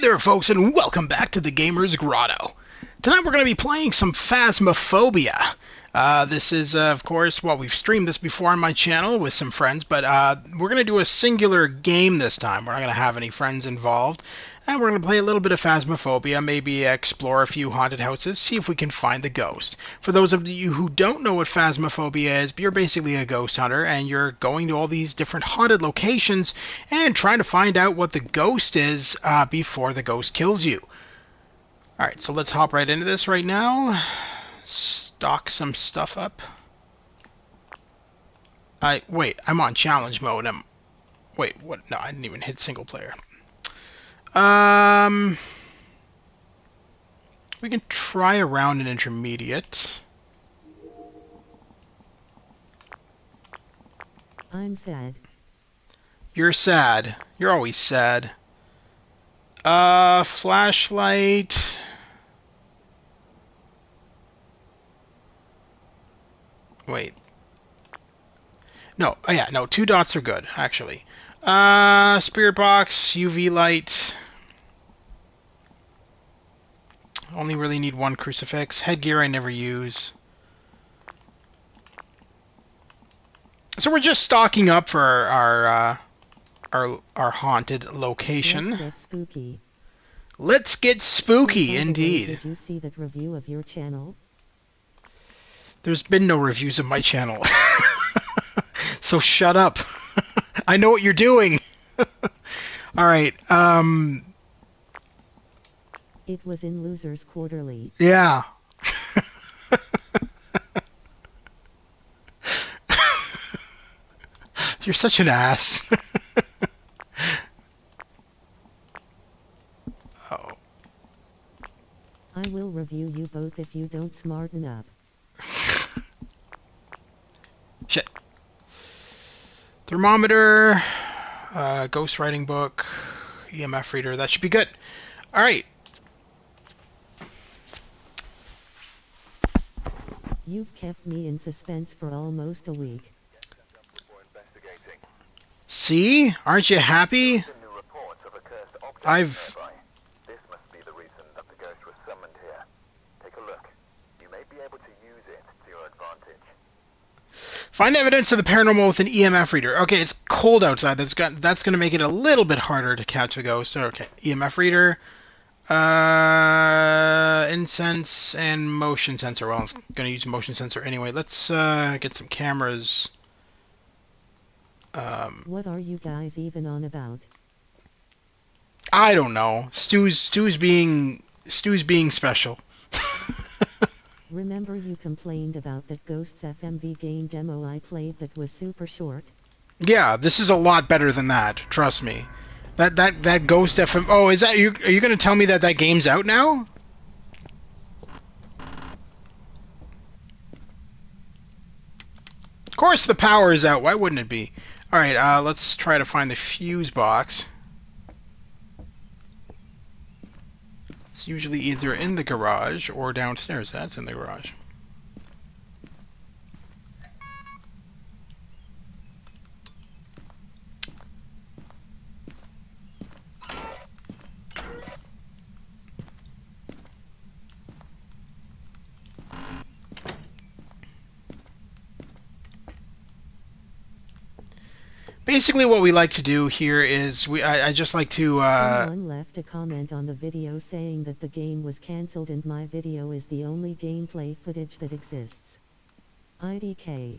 there, folks, and welcome back to the Gamer's Grotto. Tonight we're going to be playing some Phasmophobia. This is, of course, well, we've streamed this before on my channel with some friends, but we're going to do a singular game this time. We're not going to have any friends involved, and we're going to play a little bit of Phasmophobia, maybe explore a few haunted houses, see if we can find the ghost. For those of you who don't know what Phasmophobia is, you're basically a ghost hunter, and you're going to all these different haunted locations and trying to find out what the ghost is before the ghost kills you. Alright, so let's hop right into this right now. Stock some stuff up. Wait, I'm on challenge mode. Wait, what? No, I didn't even hit single player. We can try around an intermediate. I'm sad. You're sad. You're always sad. Flashlight. Wait. No, oh yeah, no, 2 dots are good, actually. Spirit box, UV light. Only really need 1 crucifix. Headgear I never use. So we're just stocking up for our haunted location. Let's get spooky. Let's get spooky, indeed. Did you see that review of your channel? There's been no reviews of my channel. So shut up. I know what you're doing. Alright, It was in Losers Quarterly. yeah. You're such an ass. Oh. I will review you both if you don't smarten up. Shit. Thermometer, ghost writing book, EMF reader, that should be good. Alright. You've kept me in suspense for almost a week. See? Aren't you happy? I've... This must be the reason that the ghost was summoned here. Take a look. You may be able to use it to your advantage. Find evidence of the paranormal with an EMF reader. Okay, it's cold outside. That's going to make it a little bit harder to catch a ghost. Okay, EMF reader, incense, and motion sensor. Well, I'm going to use a motion sensor anyway. Let's get some cameras. What are you guys even on about? I don't know. Stu's being special. Remember you complained about that Ghosts FMV game demo I played that was super short? Yeah, this is a lot better than that. Trust me. That Ghost FM. Oh, is that you? Are you going to tell me that game's out now? Of course, the power is out. Why wouldn't it be? All right. Let's try to find the fuse box. It's usually either in the garage or downstairs. That's in the garage. Basically, what we like to do here is I just like to. Someone left a comment on the video saying that the game was cancelled and my video is the only gameplay footage that exists. IDK.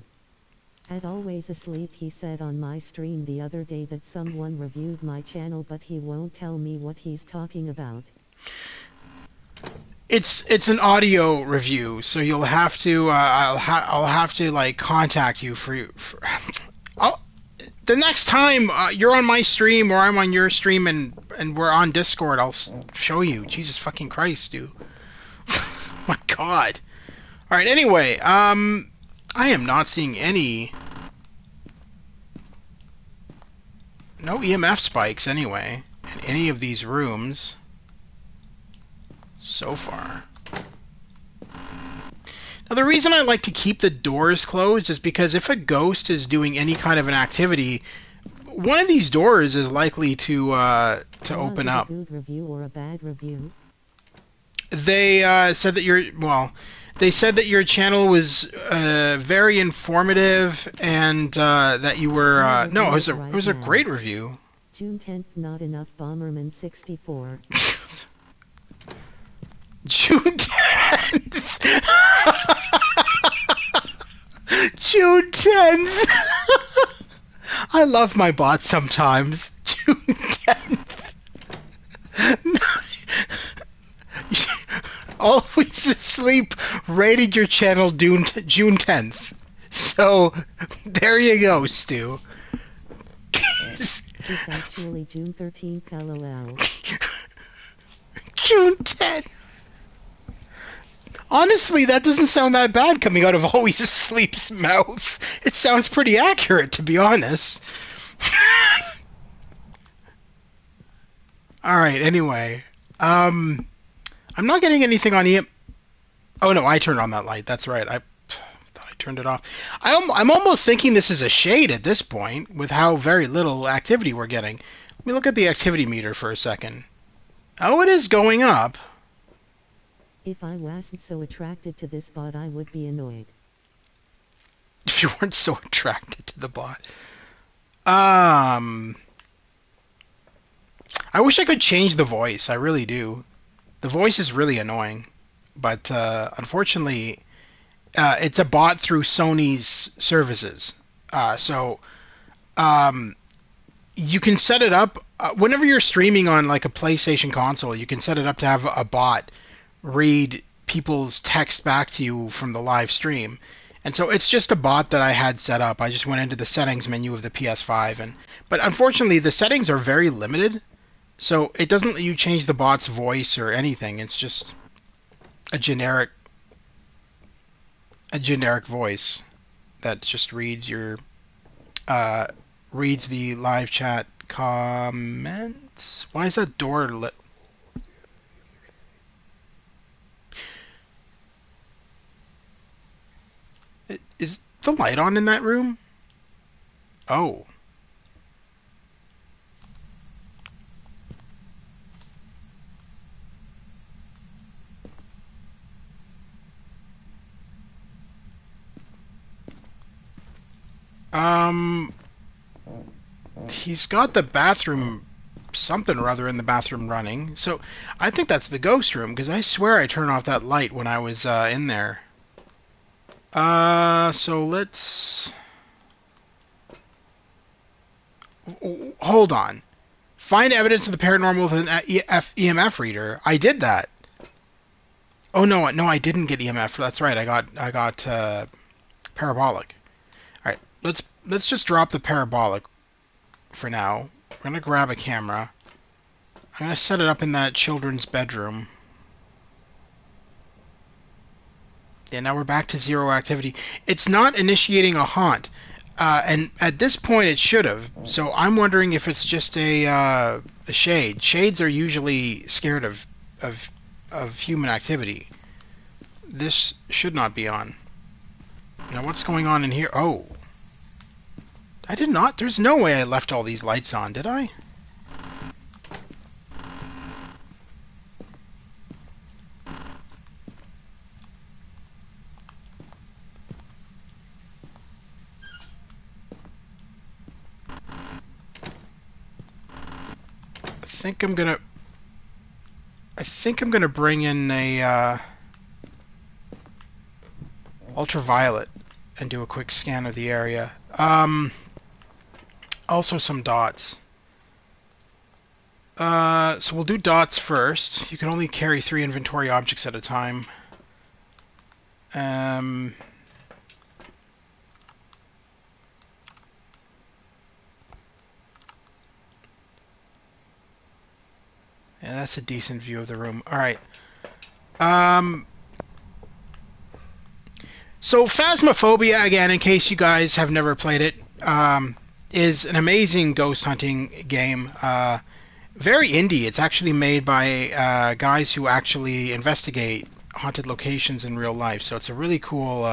At Always Asleep he said on my stream the other day that someone reviewed my channel but he won't tell me what he's talking about. It's an audio review, so you'll have to. I'll have to like contact you for. The next time you're on my stream or I'm on your stream and we're on Discord, I'll show you. Jesus fucking Christ, dude. My God. All right. Anyway, I am not seeing no EMF spikes anyway in any of these rooms so far. Now, the reason I like to keep the doors closed is because if a ghost is doing any kind of an activity, one of these doors is likely to open Was it up. a good review or a bad review? They said that they said that your channel was very informative and that you were no, it was a great review. June 10th, not enough Bomberman 64. June 10th. June 10th. I love my bots sometimes. June 10th. Always Asleep rated your channel June 10th. So, there you go, Stu. It's actually June 13th, lol. June 10th. Honestly, that doesn't sound that bad coming out of Always Asleep's mouth. It sounds pretty accurate, to be honest. Alright, anyway. I'm not getting anything on EM... Oh no, I turned on that light. That's right. I thought I turned it off. I'm almost thinking this is a shade at this point, with how very little activity we're getting. Let me look at the activity meter for a second. Oh, it is going up. If I wasn't so attracted to this bot, I would be annoyed. If you weren't so attracted to the bot. I wish I could change the voice. I really do. The voice is really annoying. But unfortunately, it's a bot through Sony's services. So you can set it up whenever you're streaming on like a PlayStation console. You can set it up to have a bot read people's text back to you from the live stream. And so it's just a bot that I had set up. I just went into the settings menu of the PS5, but unfortunately the settings are very limited. So it doesn't let you change the bot's voice or anything. It's just a generic voice that just reads the live chat comments. Why is that door lit? Is the light on in that room? Oh. He's got the bathroom, something or other in the bathroom running. So I think that's the ghost room, because I swear I turned off that light when I was in there. So let's... Hold on. Find evidence of the paranormal with an EMF reader. I did that. Oh no, I didn't get EMF. That's right. I got parabolic. All right, let's just drop the parabolic for now. We're gonna grab a camera. I'm gonna set it up in that children's bedroom. Yeah, now we're back to zero activity. It's not initiating a haunt, and at this point it should have. So I'm wondering if it's just a shade. Shades are usually scared of human activity. This should not be on. Now what's going on in here? Oh. I did not. There's no way I left all these lights on, did I? I think I'm gonna bring in a ultraviolet and do a quick scan of the area. Also some dots. So we'll do dots first. You can only carry 3 inventory objects at a time. Yeah, that's a decent view of the room. Alright. So Phasmophobia, again, in case you guys have never played it, is an amazing ghost hunting game. Very indie. It's actually made by guys who actually investigate haunted locations in real life. So it's a really cool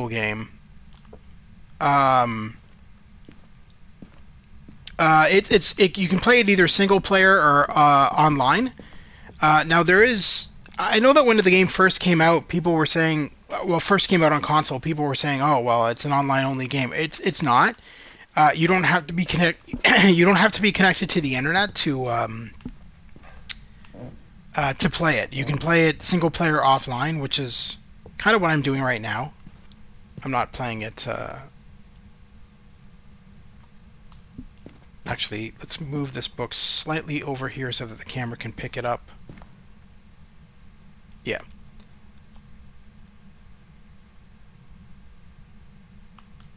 game. You can play it either single player or online. Now there is. I know that when the game first came out, people were saying, well, first came out on console, people were saying, oh, well, it's an online only game. It's not. You don't have to be you don't have to be connected to the internet to play it. You can play it single player offline, which is kind of what I'm doing right now. I'm not playing it. Actually, let's move this book slightly over here so that the camera can pick it up. Yeah.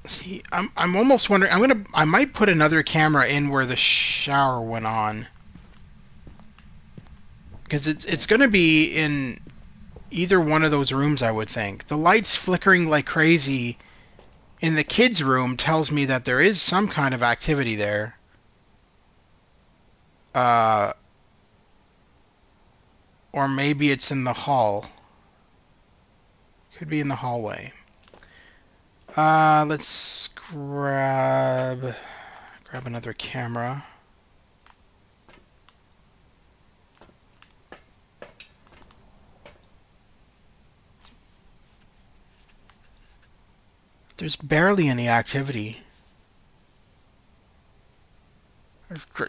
See, I'm almost wondering. I might put another camera in where the shower went on, because it's gonna be in either one of those rooms, I would think. The lights flickering like crazy in the kids' room tells me that there is some kind of activity there. Or maybe it's in the hall. Could be in the hallway. Let's grab another camera. There's barely any activity.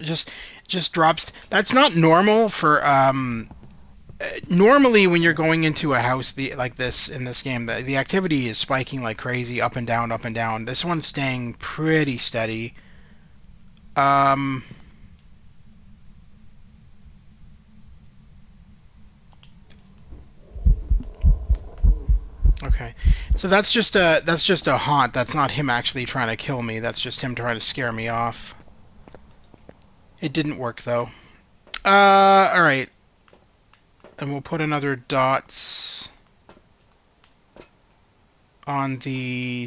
Just drops. That's not normal for normally when you're going into a house like this in this game, the activity is spiking like crazy, up and down, up and down. This one's staying pretty steady. Okay, so that's just a haunt. That's not him actually trying to kill me. That's just him trying to scare me off. It didn't work though. All right. And we'll put another dots on the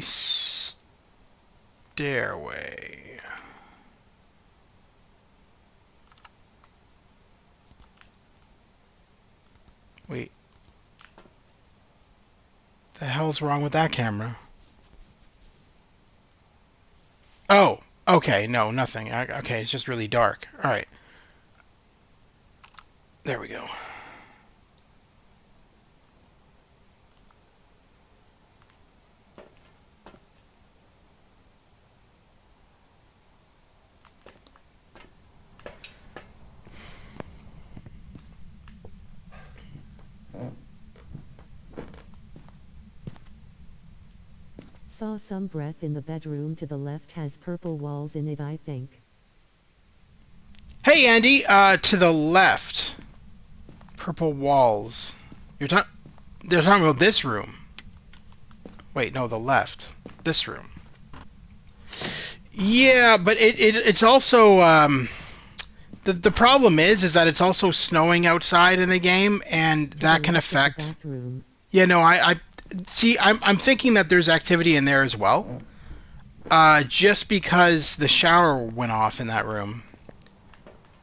stairway. Wait. The hell's wrong with that camera? Oh, okay. No, nothing. Okay, it's just really dark. All right. There we go. Saw some breath in the bedroom to the left has purple walls in it, I think. Hey, Andy. To the left. Purple walls. They're talking about this room. Wait, no, the left. This room. Yeah, but it's also the problem is that it's also snowing outside in the game, and that can affect. Yeah, no, I see. I'm thinking that there's activity in there as well. Just because the shower went off in that room.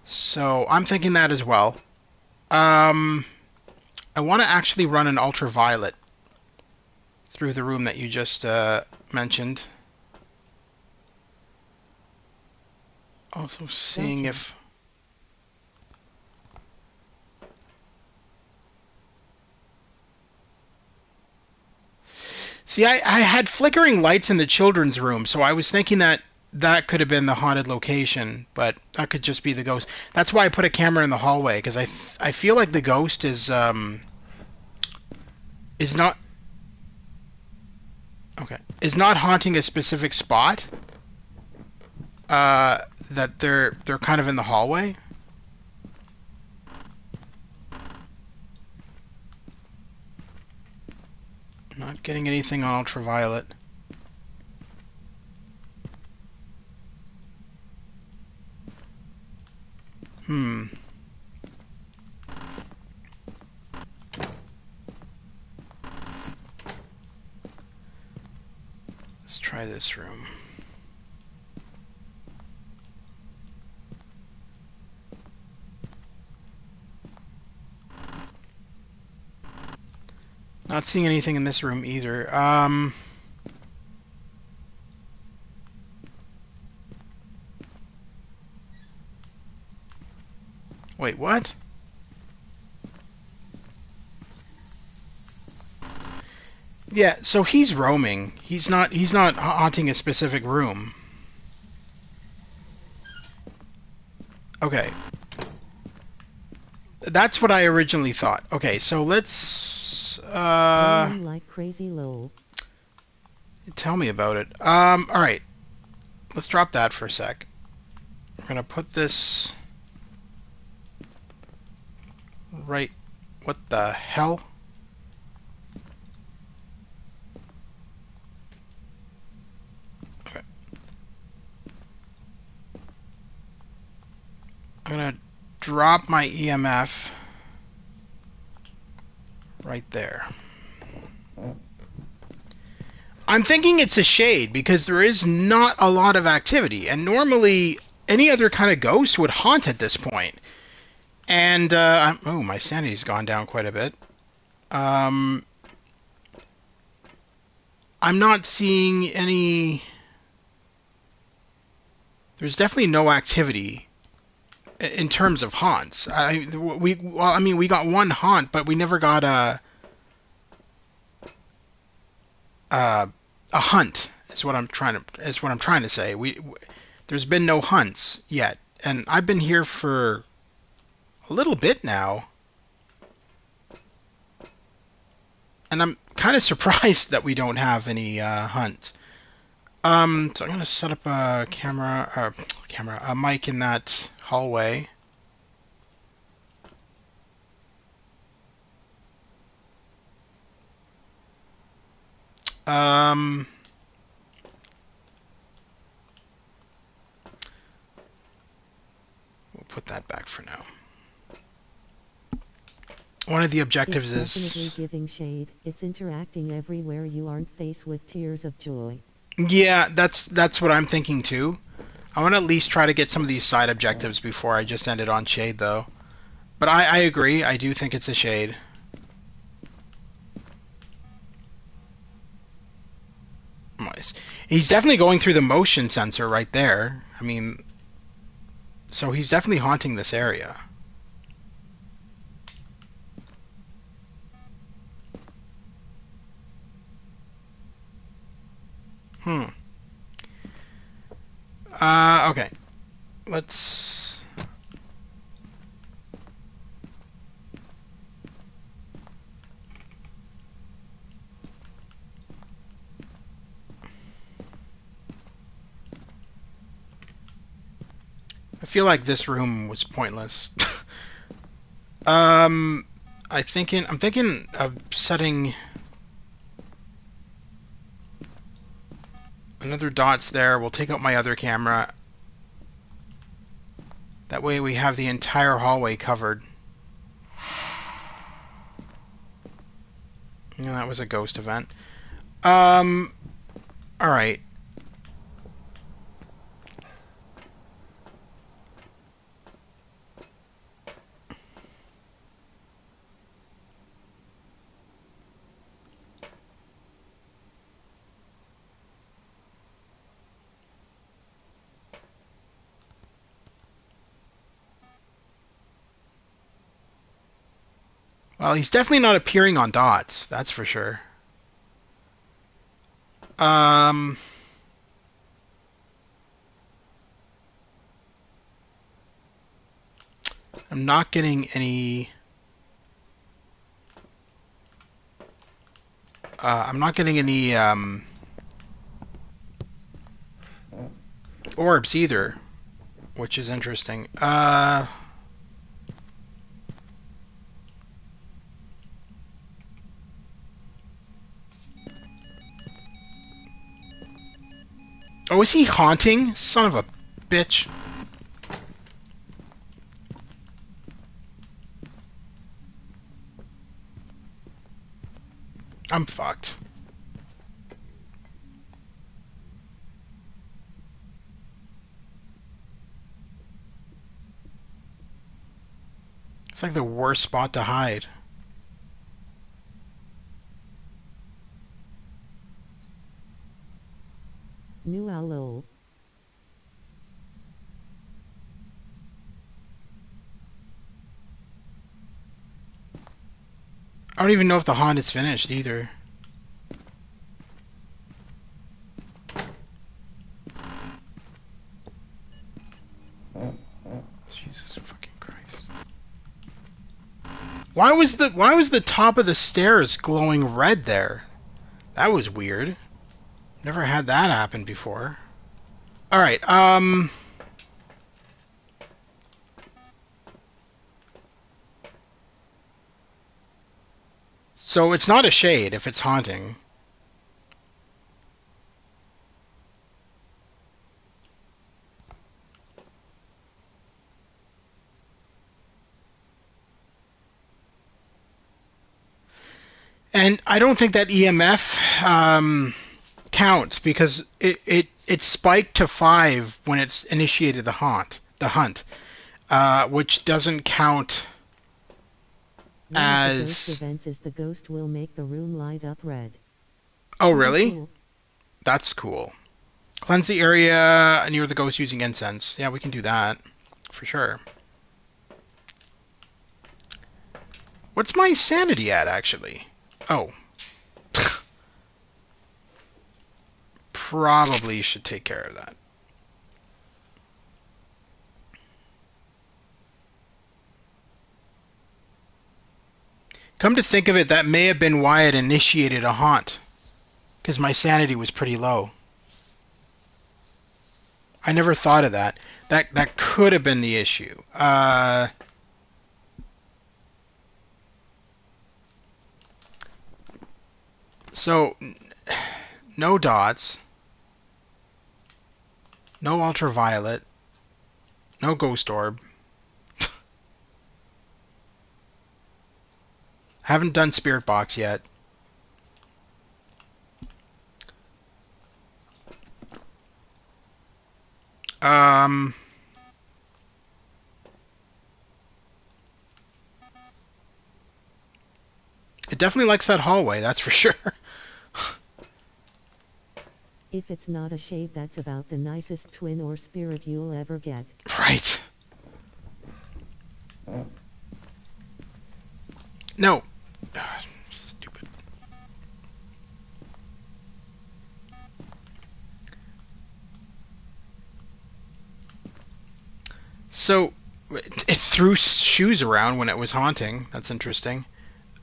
So I'm thinking that as well. I want to actually run an ultraviolet through the room that you just mentioned. Also seeing if... See, I had flickering lights in the children's room, so I was thinking that that could have been the haunted location, but that could just be the ghost. That's why I put a camera in the hallway, because I feel like the ghost is not haunting a specific spot. That they're kind of in the hallway. Not getting anything on ultraviolet. Let's try this room. Not seeing anything in this room either. Wait, what? Yeah, so he's roaming. He's not haunting a specific room. Okay. That's what I originally thought. Okay, so let's Rolling like crazy lol. tell me about it. All right. Let's drop that for a sec. We're going to put this right. What the hell? Okay. I'm going to drop my EMF right there. I'm thinking it's a shade because there is not a lot of activity, and normally any other kind of ghost would haunt at this point. And oh, my sanity's gone down quite a bit. I'm not seeing any. There's definitely no activity in terms of haunts. We got one haunt, but we never got a hunt. Is what I'm trying to say. There's been no hunts yet, and I've been here for a little bit now, and I'm kind of surprised that we don't have any hunts. So I'm gonna set up a a mic in that hallway. We'll put that back for now. One of the objectives It's is definitely giving shade. It's interacting everywhere you aren't faced with tears of joy. yeah, that's what I'm thinking too. I want to at least try to get some of these side objectives before I just end it on shade, though. But I agree. I do think it's a shade. Nice. He's definitely going through the motion sensor right there. I mean, so he's definitely haunting this area. Okay. Let's... I feel like this room was pointless. I'm thinking of setting another dots there. We'll take out my other camera. That way we have the entire hallway covered. And that was a ghost event. Alright. Well, he's definitely not appearing on dots, that's for sure. I'm not getting any... I'm not getting any orbs either, which is interesting. Oh, is he haunting? Son of a bitch. I'm fucked. It's like the worst spot to hide. New lol. I don't even know if the haunt is finished either. Jesus fucking Christ. Why was the top of the stairs glowing red there? That was weird. Never had that happen before. Alright, so it's not a shade if it's haunting. And I don't think that EMF counts because it spiked to 5 when it's initiated the hunt, which doesn't count One of the ghost as. events is the ghost will make the room light up red. Oh, Pretty really? cool. That's cool. Cleanse the area near the ghost using incense. Yeah, we can do that for sure. What's my sanity at actually? Oh. Probably should take care of that. Come to think of it, that may have been why it initiated a haunt. Because my sanity was pretty low. I never thought of that. That could have been the issue. So, no dots. No ultraviolet. No ghost orb. Haven't done spirit box yet. It definitely likes that hallway, that's for sure. If it's not a shade, that's about the nicest twin or spirit you'll ever get. Right. No. Stupid. So, it threw shoes around when it was haunting. That's interesting.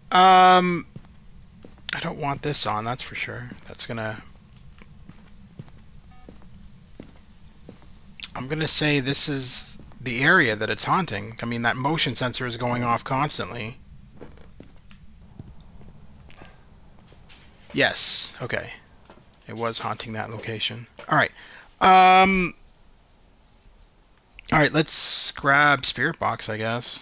I don't want this on, that's for sure. That's gonna... I'm gonna say this is the area that it's haunting. I mean, that motion sensor is going off constantly. Yes, okay. It was haunting that location. Alright. Alright, let's grab Spirit Box, I guess.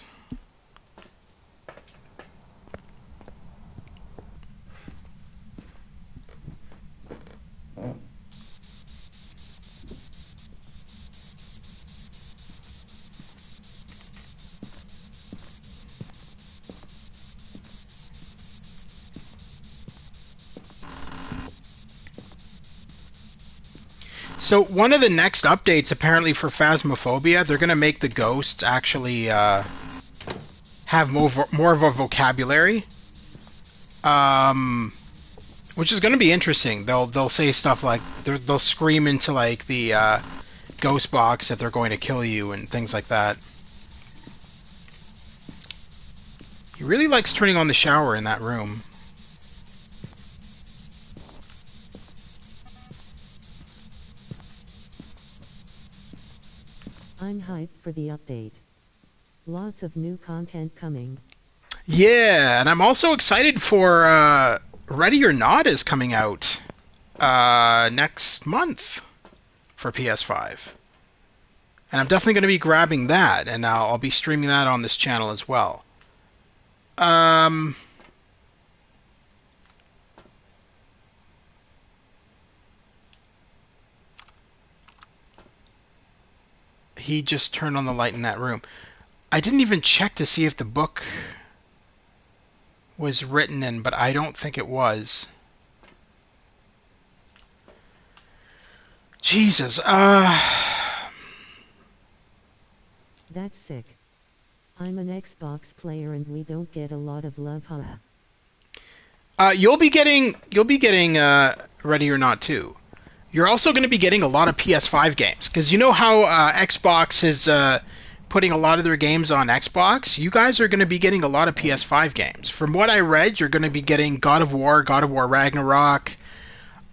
So one of the next updates, apparently for Phasmophobia, they're going to make the ghosts actually have more of a vocabulary, which is going to be interesting. They'll say stuff like they'll scream into like the ghost box that they're going to kill you and things like that. He really likes turning on the shower in that room. I'm hyped for the update. Lots of new content coming. Yeah, and I'm also excited for Ready or Not is coming out next month for PS5. And I'm definitely going to be grabbing that, and I'll be streaming that on this channel as well. He just turned on the light in that room. I didn't even check to see if the book was written in, but I don't think it was. Jesus, That's sick. I'm an Xbox player and we don't get a lot of love, huh? You'll be getting Ready or Not too. You're also going to be getting a lot of PS5 games because you know how Xbox is putting a lot of their games on Xbox. You guys are going to be getting a lot of PS5 games. From what I read, you're going to be getting God of War Ragnarok,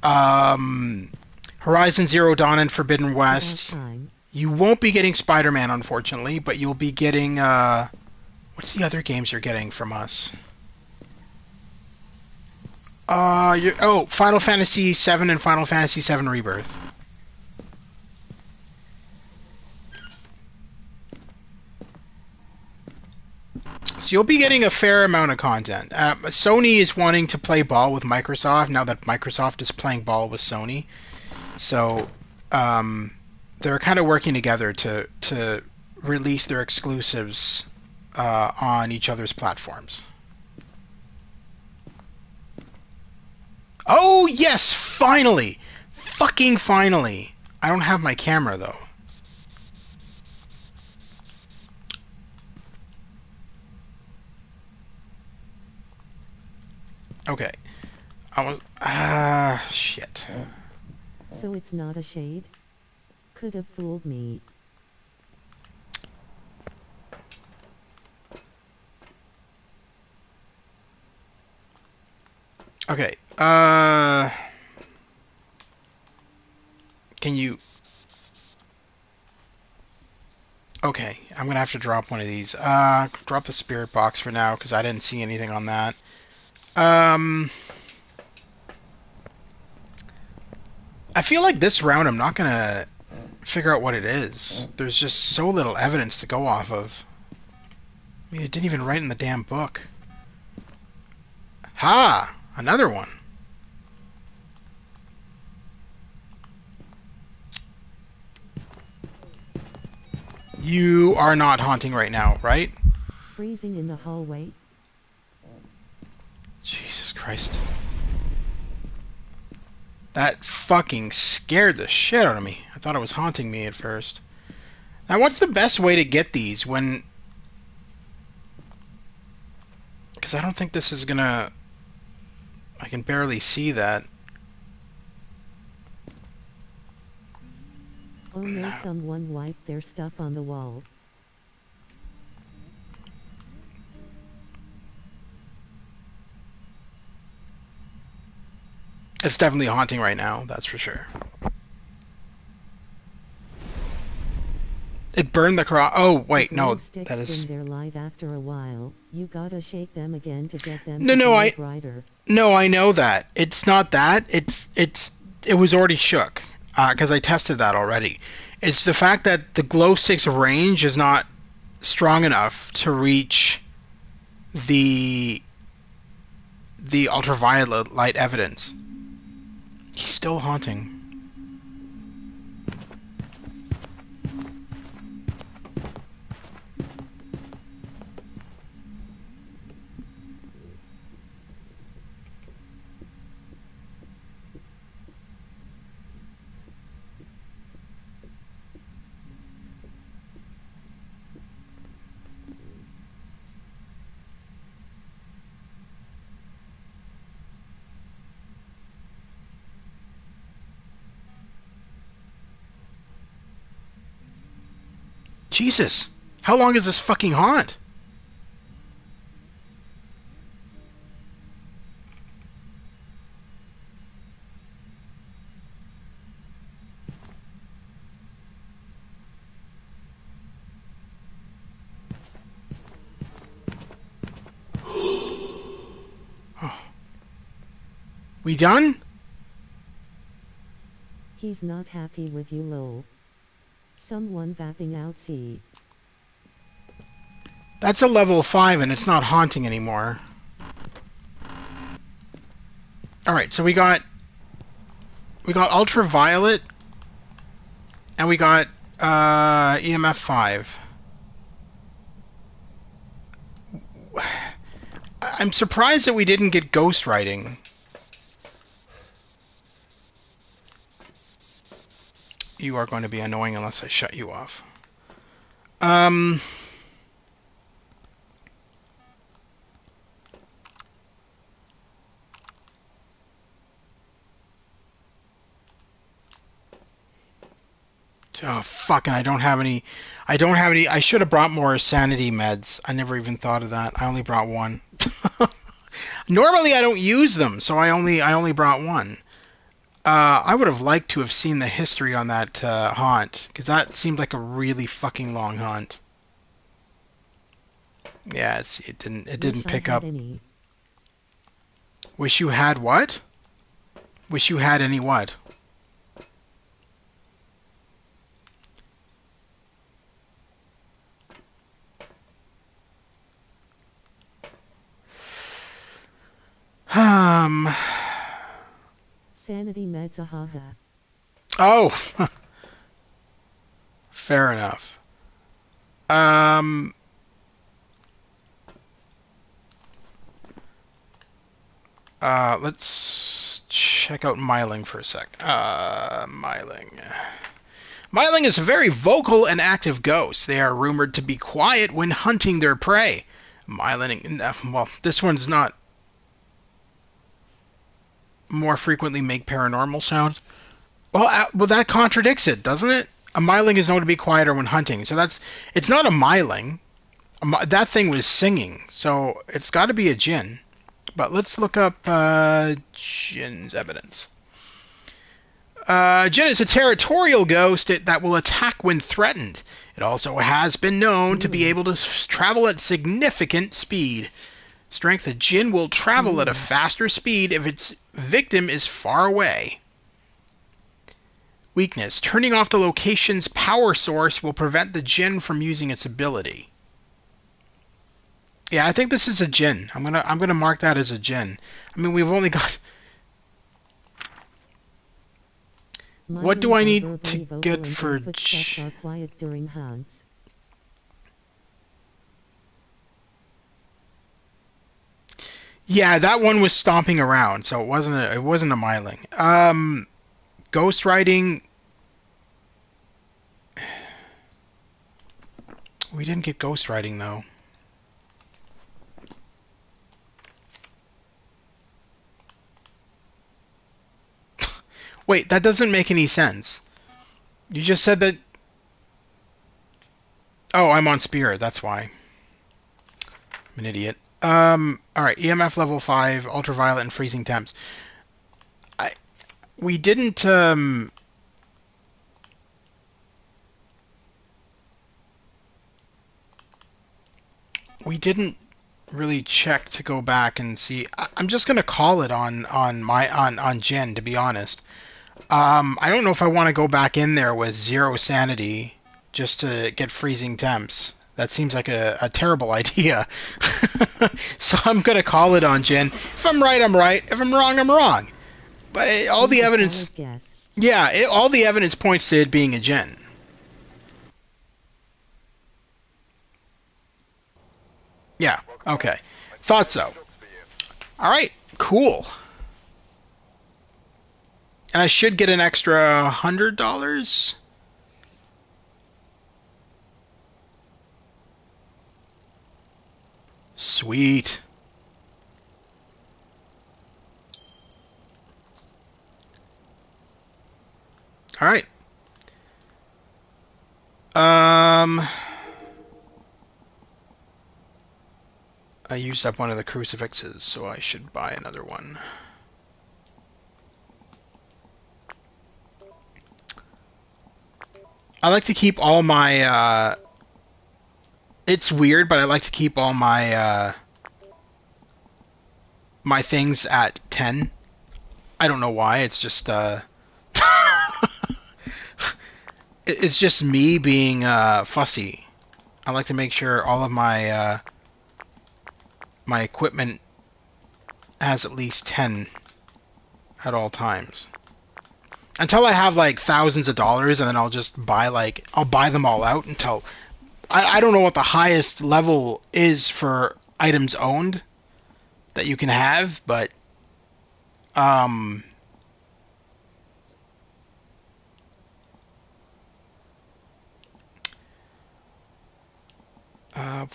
um, Horizon Zero Dawn, and Forbidden About West. time. You won't be getting Spider-Man, unfortunately, but you'll be getting what's the other games you're getting from us? Final Fantasy VII and Final Fantasy VII Rebirth. So you'll be getting a fair amount of content. Sony is wanting to play ball with Microsoft now that Microsoft is playing ball with Sony. So they're kind of working together to release their exclusives on each other's platforms. Oh yes, finally, fucking finally. I don't have my camera though. Okay, I was shit. So it's not a shade? Could have fooled me. Okay, can you? Okay, I'm gonna have to drop one of these. Drop the spirit box for now because I didn't see anything on that. I feel like this round I'm not gonna figure out what it is. There's just so little evidence to go off of. I mean, it didn't even write in the damn book. Ha! Another one. You are not haunting right now, right? Freezing in the hallway? Jesus Christ. That fucking scared the shit out of me. I thought it was haunting me at first. Now, what's the best way to get these when... Because I don't think this is gonna... I can barely see that. Oh no, someone wiped their stuff on the wall. It's definitely haunting right now, that's for sure. It burned the cross. Oh, wait, If no, glow sticks that is... dim their light after a while, you gotta shake them again to get them No, to no, glow I... brighter. No, I know that. It's not that. It was already shook because I tested that already. It's the fact that the glow stick's range is not strong enough to reach the ultraviolet light evidence. He's still haunting. Jesus, how long is this fucking haunt? Oh. We done? He's not happy with you, lol. Someone vapping out C. That's a level 5 and it's not haunting anymore. Alright, so we got ultraviolet and we got EMF 5. I'm surprised that we didn't get ghost writing. You are going to be annoying unless I shut you off. Oh, fucking, I don't have any. I don't have any. I should have brought more sanity meds. I never even thought of that. I only brought one. Normally I don't use them, so I only brought one. I would have liked to have seen the history on that haunt, because that seemed like a really fucking long haunt. Yeah, it didn't Wish I pick had up. any. Wish you had what? Wish you had any what? Um. Sanity meds, ahaha. Oh, fair enough. Um. Let's check out Myling for a sec. Myling. Myling is a very vocal and active ghost. They are rumored to be quiet when hunting their prey. Myling, well, this one's not more frequently make paranormal sounds. Well, that contradicts it, doesn't it? A Myling is known to be quieter when hunting, so it's not a Myling. That thing was singing, so it's got to be a Jinn. But let's look up Jinn's evidence. Jinn is a territorial ghost that will attack when threatened. It also has been known to be able to travel at significant speed. Strength: a Jinn will travel at a faster speed if its victim is far away. Weakness: turning off the location's power source will prevent the Jinn from using its ability. Yeah, I think this is a Jinn. I'm gonna mark that as a Jinn. I mean, we've only got. What do Mylings I are need verbally to vocal get and for? their footsteps are quiet during hunts. Yeah, that one was stomping around, so it wasn't a Myling. Ghost writing. We didn't get ghost writing though. Wait, that doesn't make any sense. You just said that. Oh, I'm on Spirit. That's why. I'm an idiot. All right. EMF level 5, ultraviolet, and freezing temps. I. We didn't. We didn't really check to go back and see. I'm just gonna call it on Jen, to be honest. I don't know if I want to go back in there with 0 sanity just to get freezing temps. That seems like a terrible idea. So I'm gonna call it on Jen. If I'm right, I'm right. If I'm wrong, I'm wrong. But all the Seems a evidence, solid guess. yeah, all the evidence points to it being a Jen. Yeah. Okay. Thought so. All right. Cool. And I should get an extra $100. Sweet. All right. I used up one of the crucifixes, so I should buy another one. I like to keep all my, it's weird, but I like to keep all my, my things at 10. I don't know why, it's just, it's just me being, fussy. I like to make sure all of my, my equipment has at least 10 at all times. Until I have like thousands of dollars, and then I'll just buy I'll buy them all out until I don't know what the highest level is for items owned that you can have, but um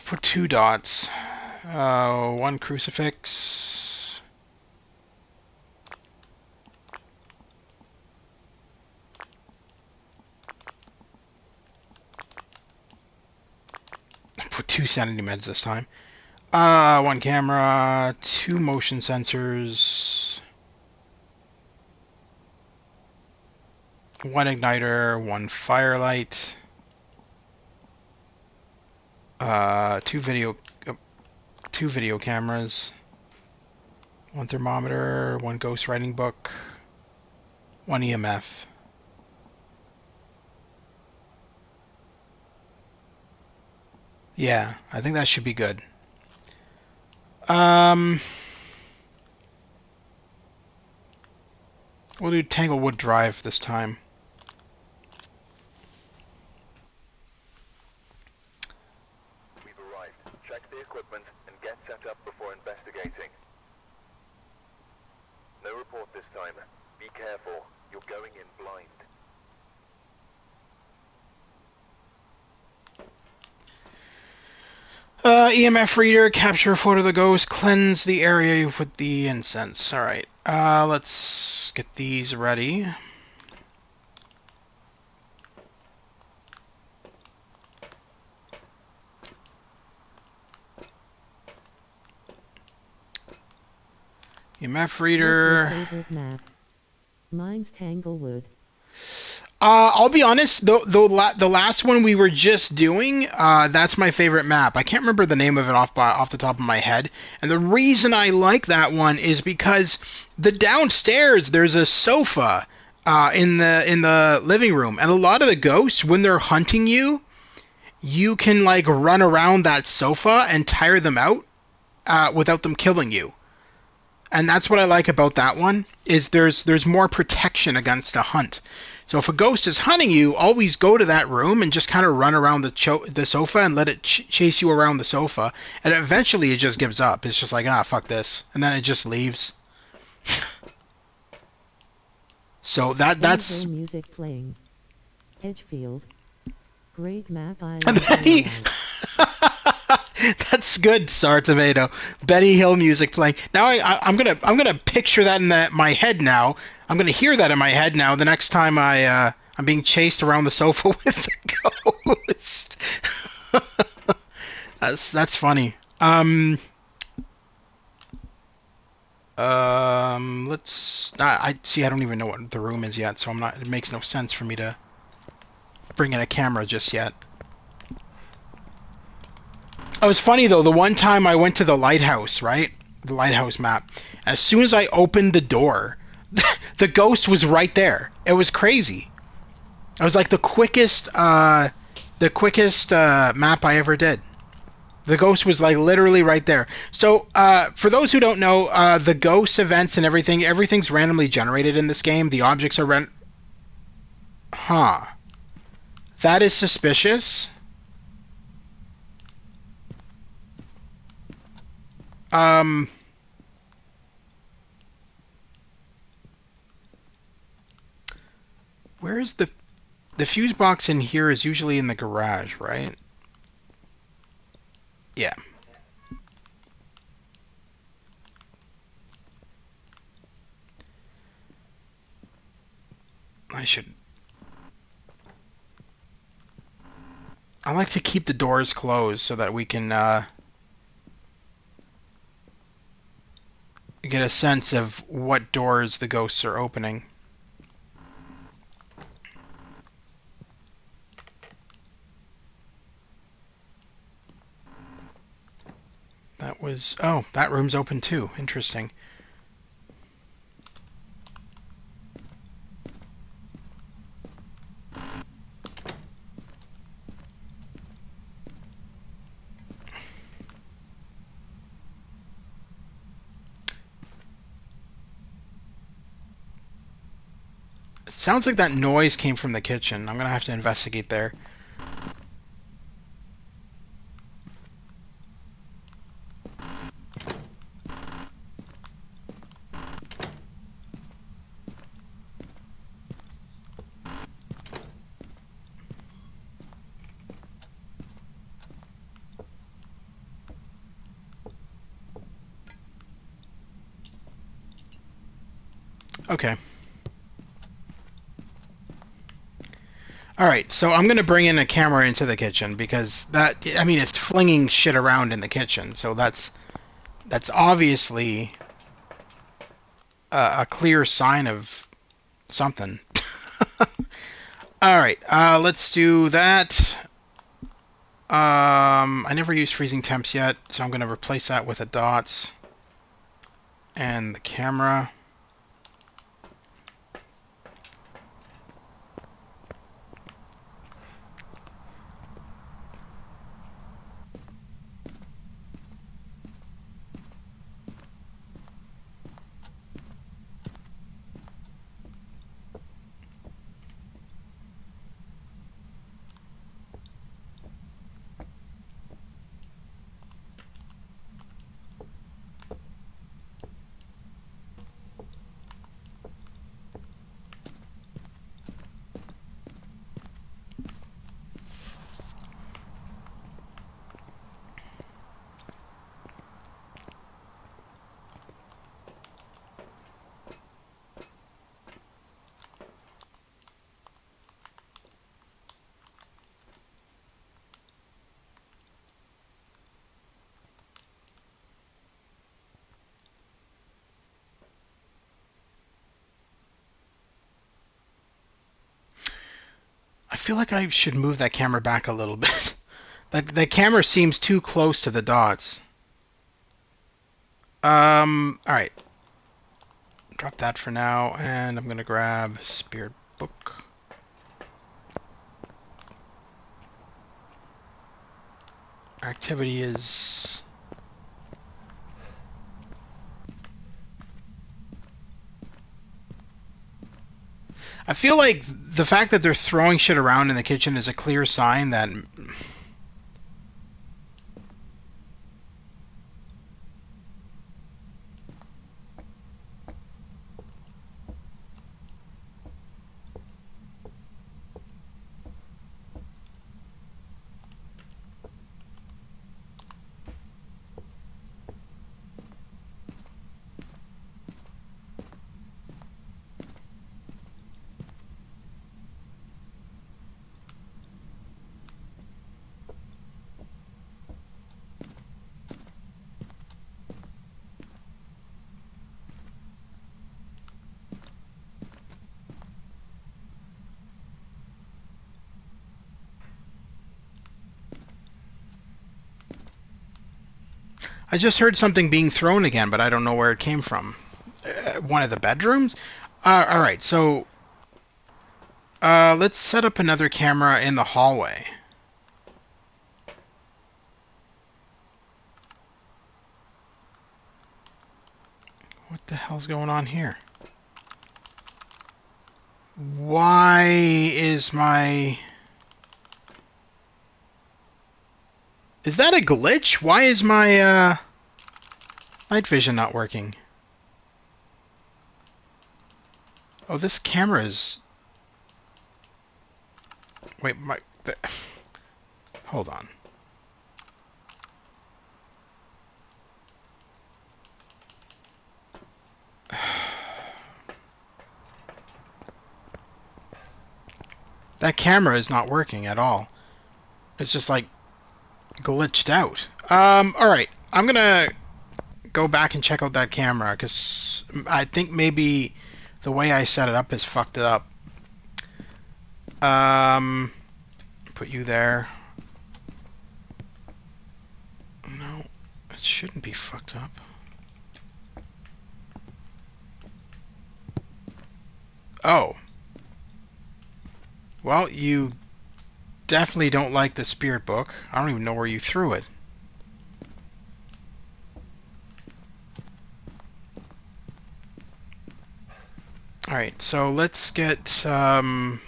put 2 dots. One crucifix. 2 sanity meds this time. 1 camera, 2 motion sensors, 1 igniter, 1 firelight, 2 video cameras, 1 thermometer, 1 ghost writing book, 1 EMF. Yeah, I think that should be good. We'll do Tanglewood Drive this time. We've arrived. Check the equipment and get set up before investigating. No report this time. Be careful. You're going in blind. EMF reader, capture a photo of the ghost, cleanse the area with the incense. Alright, let's get these ready. EMF reader. What's your favorite map? Mine's Tanglewood. I'll be honest, the last one we were just doing, that's my favorite map. I can't remember the name of it off the top of my head. And the reason I like that one is because the downstairs there's a sofa in the living room, and a lot of the ghosts, when they're hunting you, you can like run around that sofa and tire them out without them killing you. And that's what I like about that one, is there's more protection against a hunt. So if a ghost is hunting you, always go to that room and just kind of run around the sofa and let it chase you around the sofa. And eventually it just gives up. It's just like, fuck this. And then it just leaves. So that's... music playing. Edgefield. Great map. That's good, Sour Tomato. Betty Hill music playing. Now I'm gonna picture that in my head now. I'm gonna hear that in my head now. The next time I'm being chased around the sofa with the ghost. That's funny. Let's. I see. I don't even know what the room is yet, so I'm not. It makes no sense for me to bring in a camera just yet. It was funny though, the one time I went to the lighthouse, right? The lighthouse map. As soon as I opened the door, the ghost was right there. It was crazy. It was like the quickest map I ever did. The ghost was like literally right there. So for those who don't know, the ghost events and everything's randomly generated in this game. The objects are That is suspicious. Where's the fuse box in here is usually in the garage, right? Yeah. I like to keep the doors closed so that we can get a sense of what doors the ghosts are opening. That was... Oh, that room's open too. Interesting. It sounds like that noise came from the kitchen. I'm gonna have to investigate there. Okay. Alright, so I'm gonna bring in a camera into the kitchen because that, I mean, it's flinging shit around in the kitchen, so that's obviously a clear sign of something. Alright, let's do that. I never used freezing temps yet, so I'm gonna replace that with a dots and the camera. I feel like I should move that camera back a little bit. The camera seems too close to the dots. Alright. Drop that for now, and I'm gonna grab Spirit Book. Activity is... I feel like the fact that they're throwing shit around in the kitchen is a clear sign that... I just heard something being thrown again, but I don't know where it came from. One of the bedrooms? Alright, so... let's set up another camera in the hallway. What the hell's going on here? Why is my... Is that a glitch? Why is my, night vision not working? Oh, this camera is... Wait, hold on. That camera is not working at all. It's just like glitched out. Alright. I'm gonna go back and check out that camera because I think maybe the way I set it up is fucked it up. Put you there. No, it shouldn't be fucked up. Oh. Well, you definitely don't like the spirit book. I don't even know where you threw it. Alright, so let's get, I'm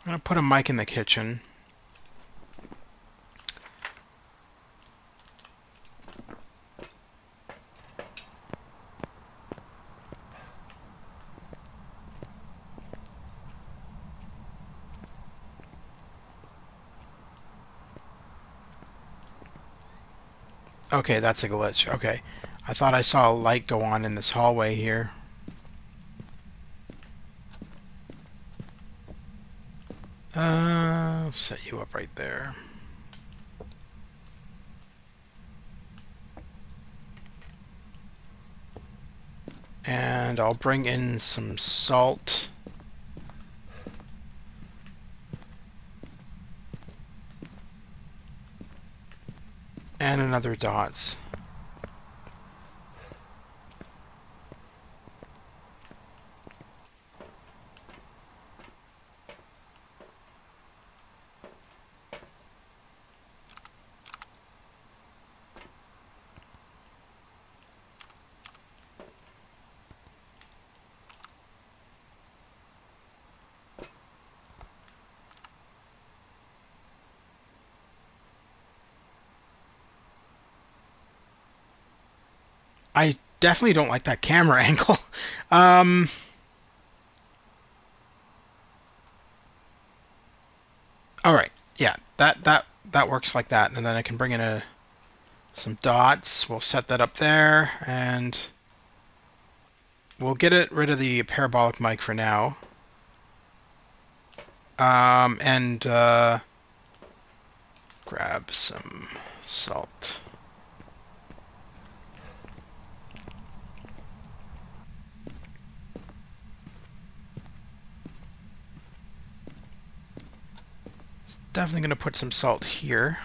gonna put a mic in the kitchen. Okay, that's a glitch. Okay. I thought I saw a light go on in this hallway here. I'll set you up right there. And I'll bring in some salt. And another dots. I definitely don't like that camera angle. Um, all right, yeah, that works like that, and then I can bring in some dots. We'll set that up there, and we'll get rid of the parabolic mic for now. And grab some salt. Definitely going to put some salt here.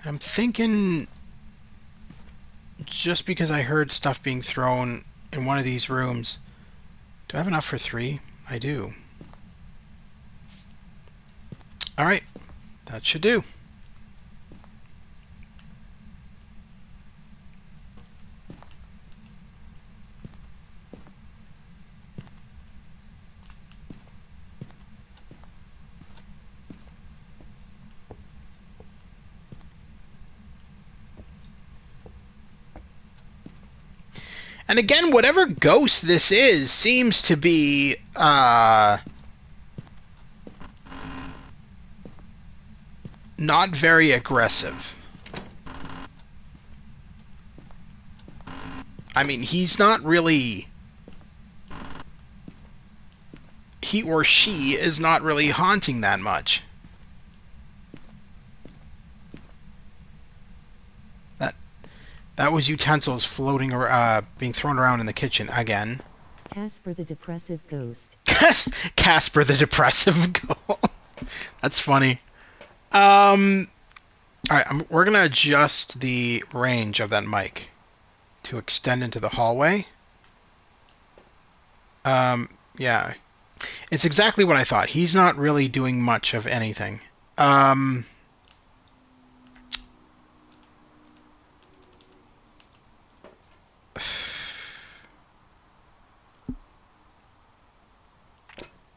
I'm thinking, just because I heard stuff being thrown in one of these rooms, do I have enough for 3? I do. Alright, that should do. And again, whatever ghost this is seems to be not very aggressive. I mean, he's not really... He or she is not really haunting that much. That was utensils floating or being thrown around in the kitchen again. Casper the depressive ghost. Casper the depressive ghost. That's funny. All right, we're gonna adjust the range of that mic to extend into the hallway. Yeah, it's exactly what I thought. He's not really doing much of anything.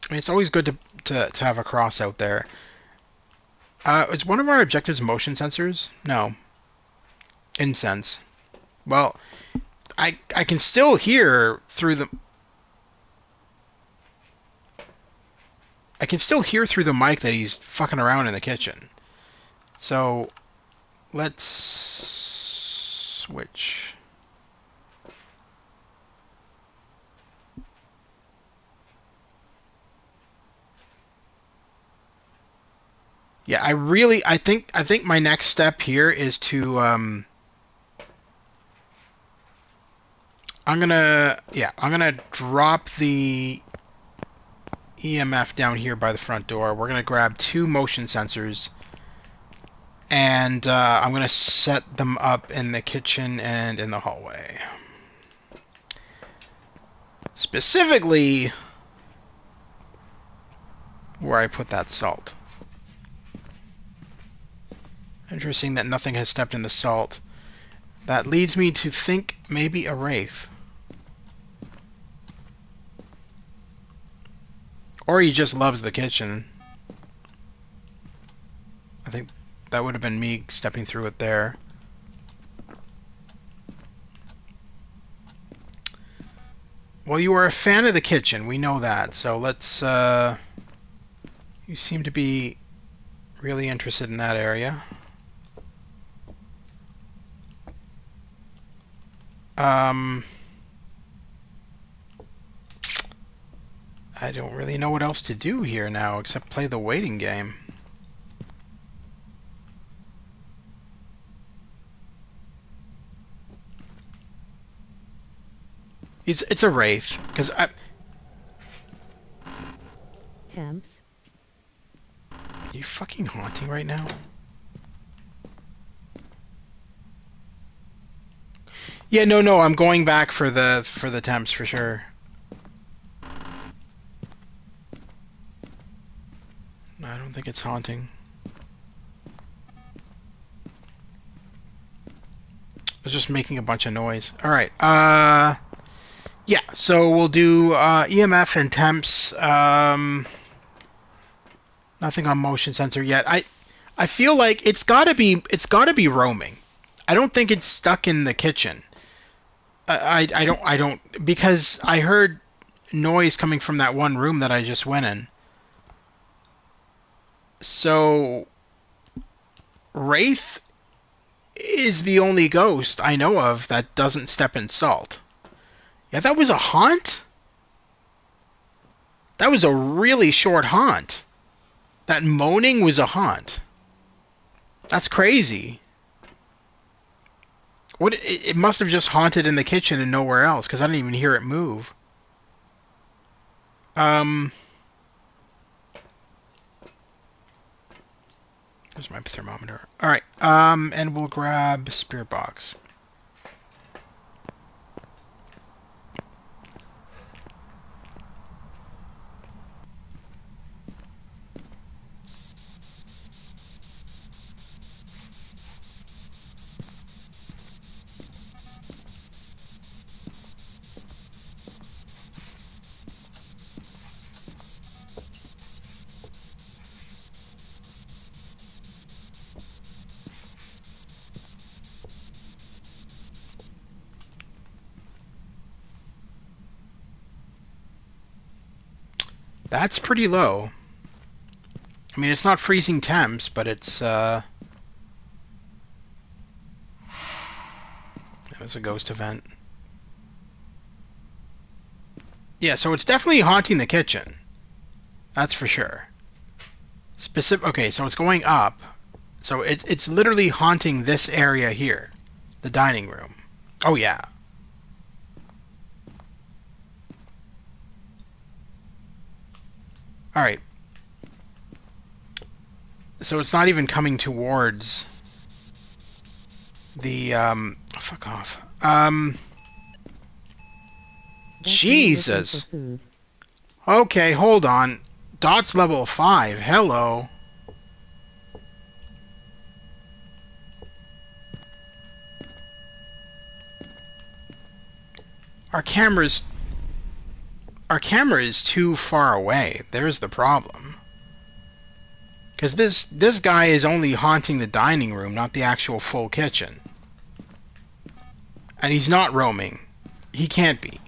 I mean, it's always good to have a cross out there. Is one of our objectives motion sensors? No. Incense. Well, I can still hear through the... I can still hear through the mic that he's fucking around in the kitchen. So, let's switch. Yeah, I think my next step here is to I'm gonna drop the EMF down here by the front door. We're gonna grab 2 motion sensors, and I'm gonna set them up in the kitchen and in the hallway. Specifically, where I put that salt. Interesting that nothing has stepped in the salt. That leads me to think maybe a wraith. Or he just loves the kitchen. I think that would have been me stepping through it there. Well, you are a fan of the kitchen. We know that. So let's... you seem to be really interested in that area. I don't really know what else to do here now except play the waiting game. It's a wraith, because I... Temps. Are you fucking haunting right now? Yeah, no, I'm going back for the temps for sure. No, I don't think it's haunting. It's just making a bunch of noise. Alright, yeah, so we'll do EMF and temps. Nothing on motion sensor yet. I feel like it's gotta be roaming. I don't think it's stuck in the kitchen. I don't, because I heard noise coming from that one room that I just went in. So Wraith is the only ghost I know of that doesn't step in salt. Yeah, that was a haunt? That was a really short haunt. That moaning was a haunt. That's crazy. It must have just haunted in the kitchen and nowhere else, because I didn't even hear it move. There's my thermometer. Alright, and we'll grab spirit box. That's pretty low. I mean, it's not freezing temps, but it's, it was a ghost event. Yeah, so it's definitely haunting the kitchen. That's for sure. Okay, so it's going up. So it's literally haunting this area here. The dining room. Oh, yeah. Alright. So it's not even coming towards the, fuck off. Jesus. Okay, hold on. Dot's level 5. Hello. Our camera is too far away. There's the problem. Because this guy is only haunting the dining room, not the actual full kitchen. And he's not roaming. He can't be.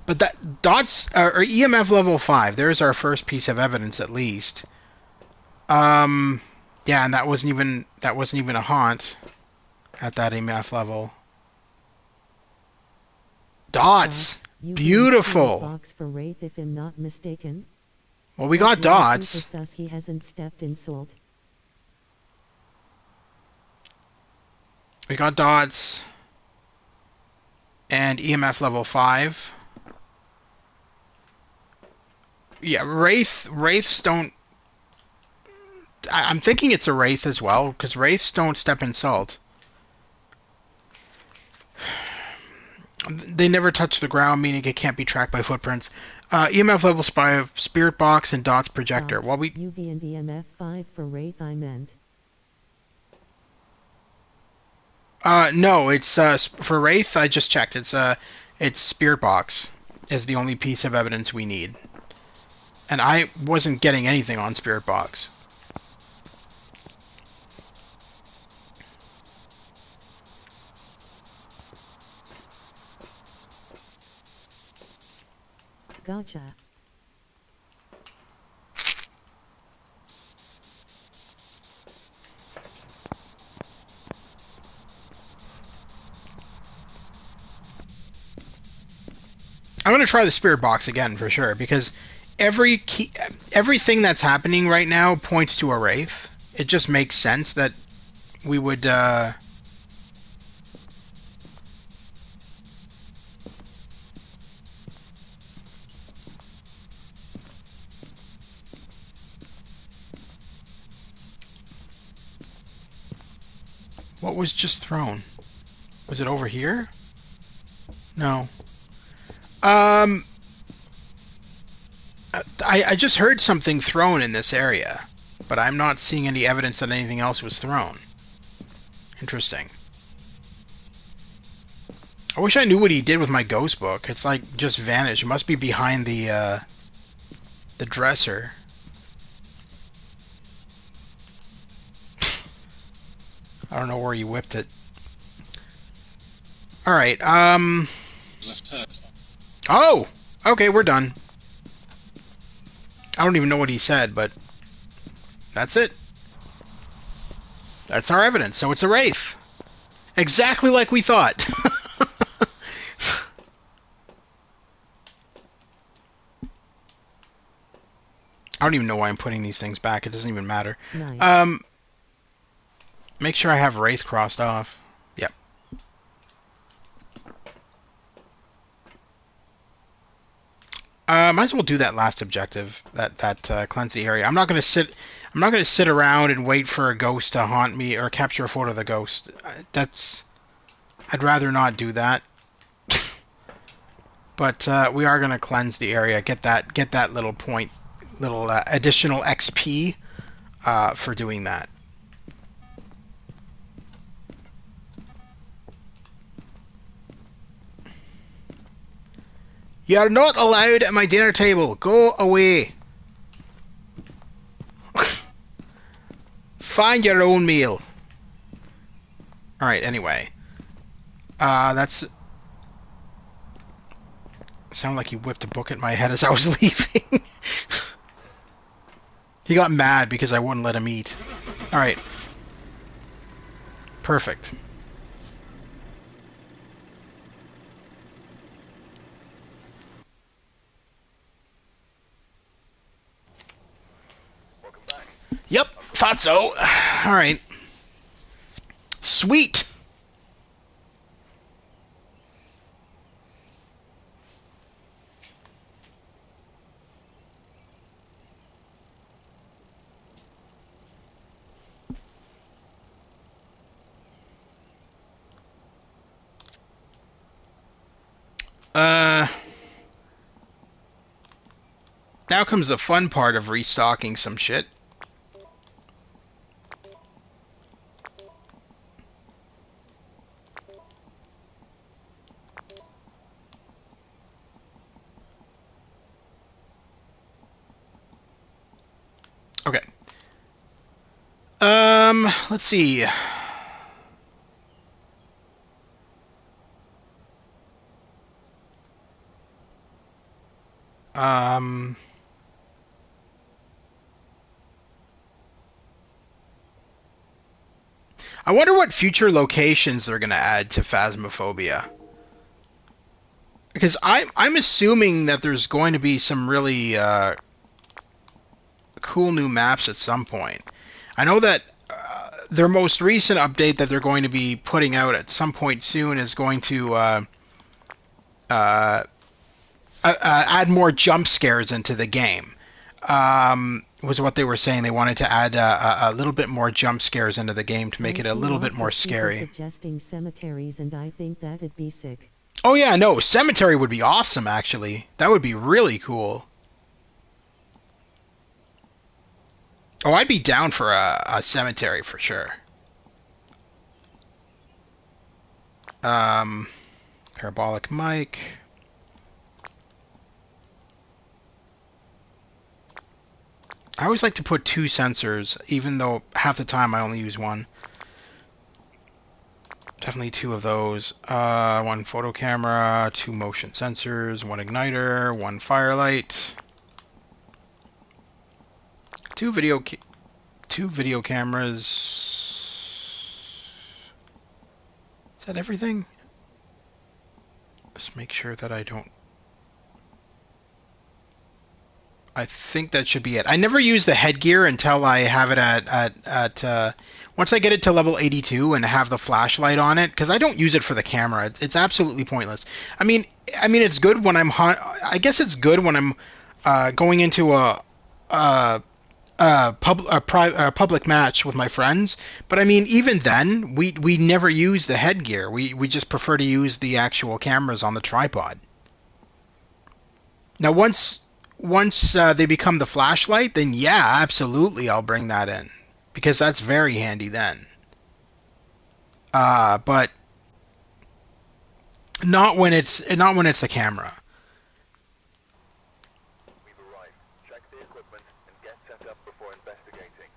But that Dot's or EMF level 5. There's our first piece of evidence, at least. Yeah, and that wasn't even a haunt at that EMF level. Dots, beautiful. Box for Wraith, if I'm not mistaken. Well, we got dots. Super sus he hasn't stepped in salt. We got dots. And EMF level 5. Yeah, Wraiths don't... I'm thinking it's a Wraith as well, because Wraiths don't step in salt. They never touch the ground, meaning it can't be tracked by footprints. EMF level 5, Spirit Box, and Dots Projector. Dots, While we... UV and EMF 5 for Wraith, I meant. No, it's, for Wraith, I just checked. It's Spirit Box is the only piece of evidence we need. And I wasn't getting anything on Spirit Box. Gotcha. I'm gonna try the spirit box again for sure because everything that's happening right now points to a wraith. It just makes sense that we would. What was just thrown? Was it over here? No. I just heard something thrown in this area, but I'm not seeing any evidence that anything else was thrown. Interesting. I wish I knew what he did with my ghost book. It's like just vanished. It must be behind the dresser. I don't know where you whipped it. All right. Oh. Okay, we're done. I don't even know what he said, but that's it. That's our evidence. So it's a wraith. Exactly like we thought. I don't even know why I'm putting these things back. It doesn't even matter. Nice. Make sure I have wraith crossed off. Yep. Might as well do that last objective. That cleanse the area. I'm not gonna sit around and wait for a ghost to haunt me or capture a photo of the ghost. I'd rather not do that. But we are gonna cleanse the area. Get that little point, little additional XP for doing that. You're not allowed at my dinner table. Go away. Find your own meal. Alright, anyway. That's... Sounded like he whipped a book at my head as I was leaving. He got mad because I wouldn't let him eat. Alright. Perfect. Yep, thought so. Alright. Sweet! Now comes the fun part of restocking some shit. Okay. Let's see. I wonder what future locations they're gonna add to Phasmophobia. Because I'm assuming that there's going to be some really cool new maps at some point. I know that their most recent update that they're going to be putting out at some point soon is going to add more jump scares into the game. Was what they were saying. They wanted to add a little bit more jump scares into the game to make it a little bit more scary. Suggesting cemeteries, and I think that'd be sick. Oh yeah, no, cemetery would be awesome. Actually, that would be really cool. Oh, I'd be down for a cemetery for sure. Parabolic mic. I always like to put 2 sensors, even though half the time I only use 1. Definitely 2 of those. 1 photo camera, 2 motion sensors, 1 igniter, 1 firelight, 2 video cameras. Is that everything? Just make sure that I don't I think that should be it. I never use the headgear until I have it at once I get it to level 82 and have the flashlight on it, because I don't use it for the camera. It's absolutely pointless. I mean, it's good when I guess it's good when I'm going into a public match with my friends. But I mean, even then, we never use the headgear. We just prefer to use the actual cameras on the tripod. Now, once they become the flashlight, then yeah, absolutely, I'll bring that in because that's very handy then. But not when it's the camera. We've arrived. Check the equipment and get set up before investigating.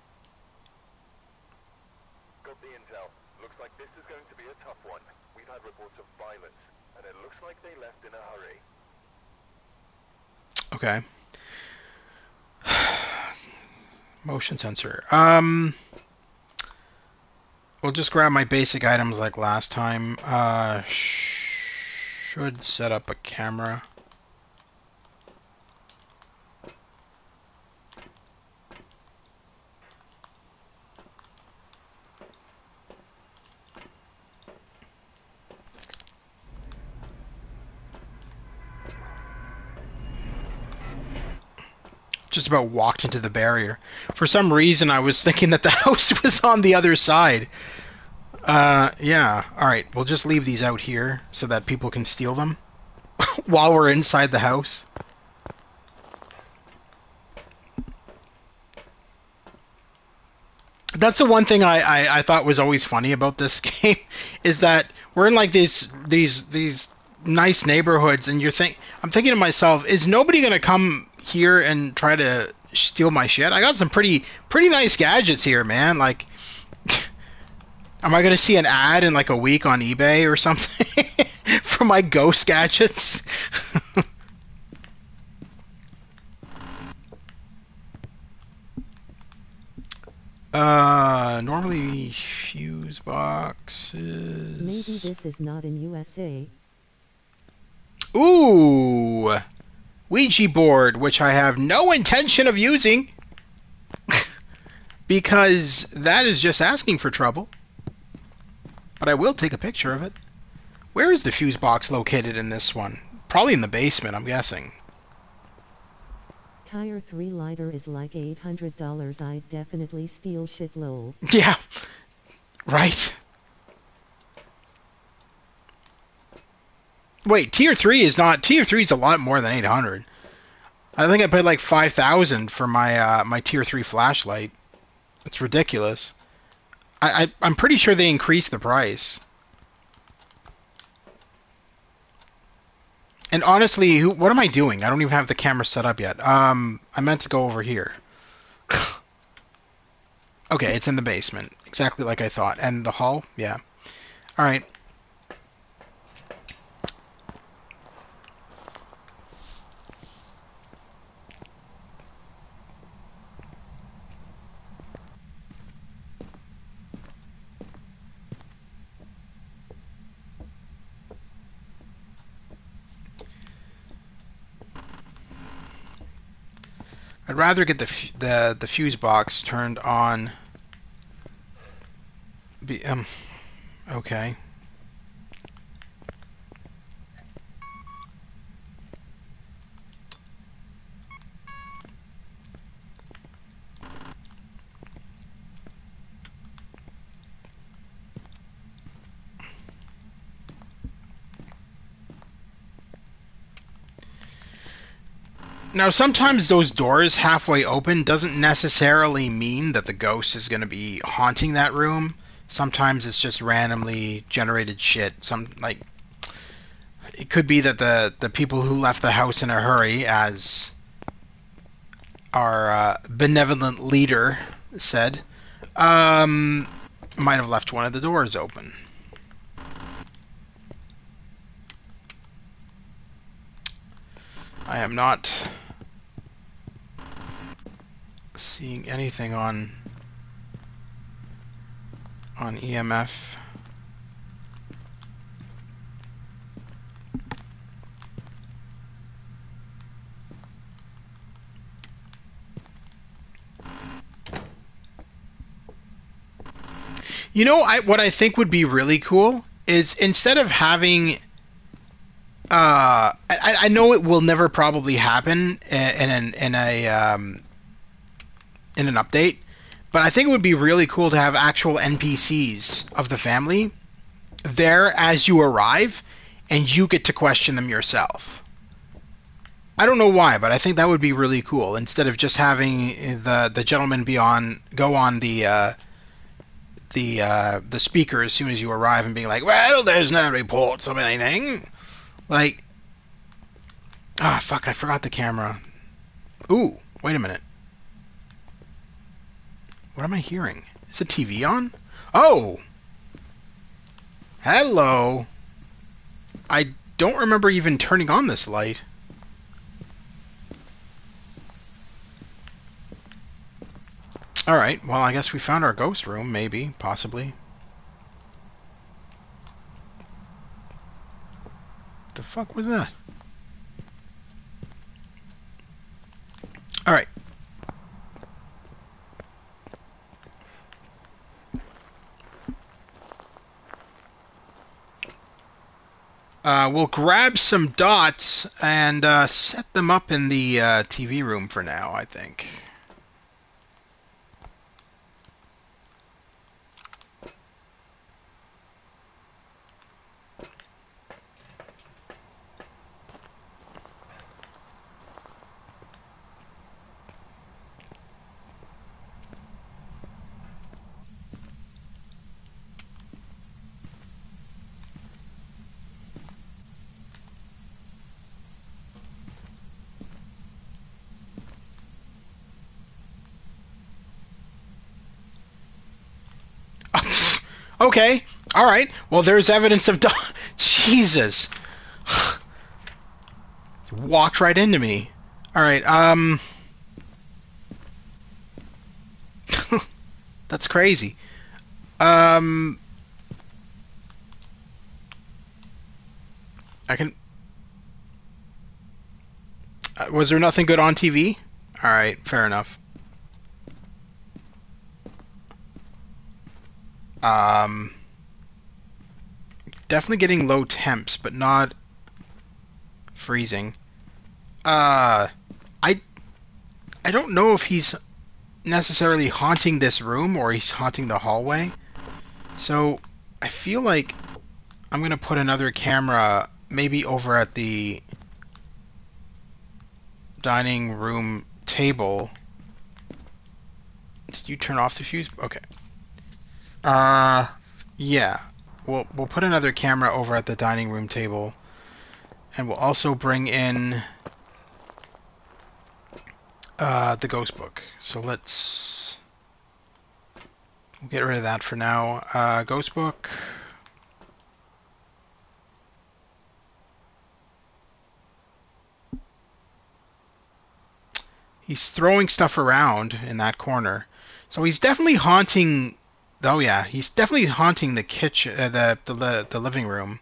Got the intel. Looks like this is going to be a tough one. We've had reports of violence, and it looks like they left in a hurry. Okay. Motion sensor. We'll just grab my basic items like last time. Should set up a camera. Just about walked into the barrier. For some reason, I was thinking that the house was on the other side. Yeah. Alright, we'll just leave these out here so that people can steal them while we're inside the house. That's the one thing I thought was always funny about this game is that we're in like these nice neighborhoods, and I'm thinking to myself, is nobody gonna come here and try to steal my shit? I got some pretty nice gadgets here, man. Like, am I gonna see an ad in like a week on eBay or something for my ghost gadgets? Normally fuse boxes. Maybe this is not in USA. Ooh, Ouija board, which I have no intention of using because that is just asking for trouble. But I will take a picture of it. Where is the fuse box located in this one? Probably in the basement, I'm guessing. Tier 3 lighter is like $800. I'd definitely steal shit lol. Yeah, right. Wait, tier 3 is a lot more than 800. I think I paid like 5,000 for my tier 3 flashlight. It's ridiculous. I'm pretty sure they increased the price. And honestly, what am I doing? I don't even have the camera set up yet. I meant to go over here. Okay, it's in the basement. Exactly like I thought. And the hall? Yeah. Alright. I'd rather get the fuse box turned on. Okay. Now, sometimes those doors halfway open doesn't necessarily mean that the ghost is going to be haunting that room. Sometimes it's just randomly generated shit. It could be that the people who left the house in a hurry, as our benevolent leader said, might have left one of the doors open. I am not seeing anything on EMF. You know, what I think would be really cool is instead of having, I know it will never probably happen in an update, but I think it would be really cool to have actual NPCs of the family there as you arrive, and you get to question them yourself. I don't know why, but I think that would be really cool. Instead of just having the gentleman go on the speaker as soon as you arrive and being like, well, there's no reports of anything. Like, fuck, I forgot the camera. Ooh, wait a minute. What am I hearing? Is the TV on? Oh! Hello! I don't remember even turning on this light. Alright, well, I guess we found our ghost room, maybe, possibly. The fuck was that? Alright. We'll grab some dots and set them up in the TV room for now, I think. Okay, alright. Well, there's evidence of... Jesus! Walked right into me. Alright, That's crazy. I can... was there nothing good on TV? Alright, fair enough. Definitely getting low temps, but not freezing. I don't know if he's necessarily haunting this room or he's haunting the hallway. So I feel like I'm gonna put another camera maybe over at the dining room table. Did you turn off the fuse? Okay. Yeah. We'll put another camera over at the dining room table, and we'll also bring in the ghost book. So we'll get rid of that for now. Ghost book. He's throwing stuff around in that corner, so he's definitely haunting. Oh yeah, he's definitely haunting the kitchen, the living room.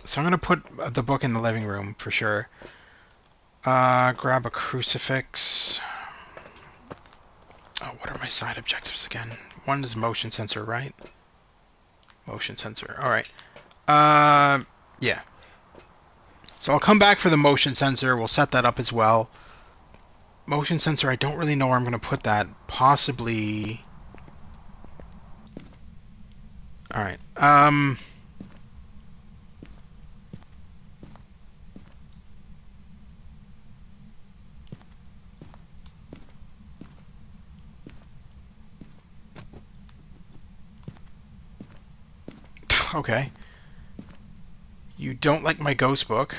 So I'm gonna put the book in the living room for sure. Grab a crucifix. Oh, what are my side objectives again? One is motion sensor, right? Motion sensor. All right. Yeah. So I'll come back for the motion sensor. We'll set that up as well. Motion sensor, I don't really know where I'm going to put that. Possibly... Alright. Okay. You don't like my ghost book.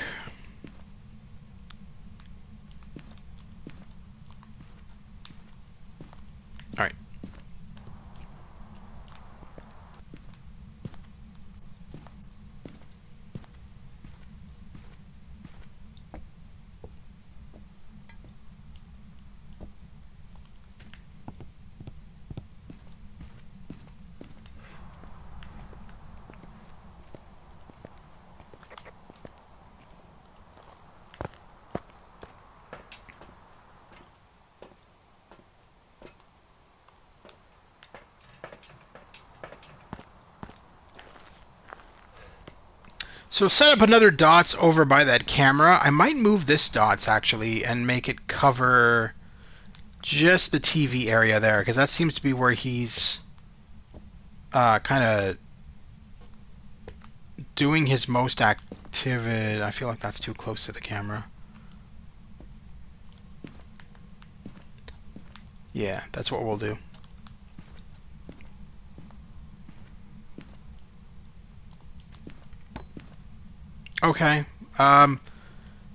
Alright. So set up another dots over by that camera. I might move this dots actually and make it cover just the TV area there, because that seems to be where he's kind of doing his most activity. I feel like that's too close to the camera. Yeah, that's what we'll do. Okay.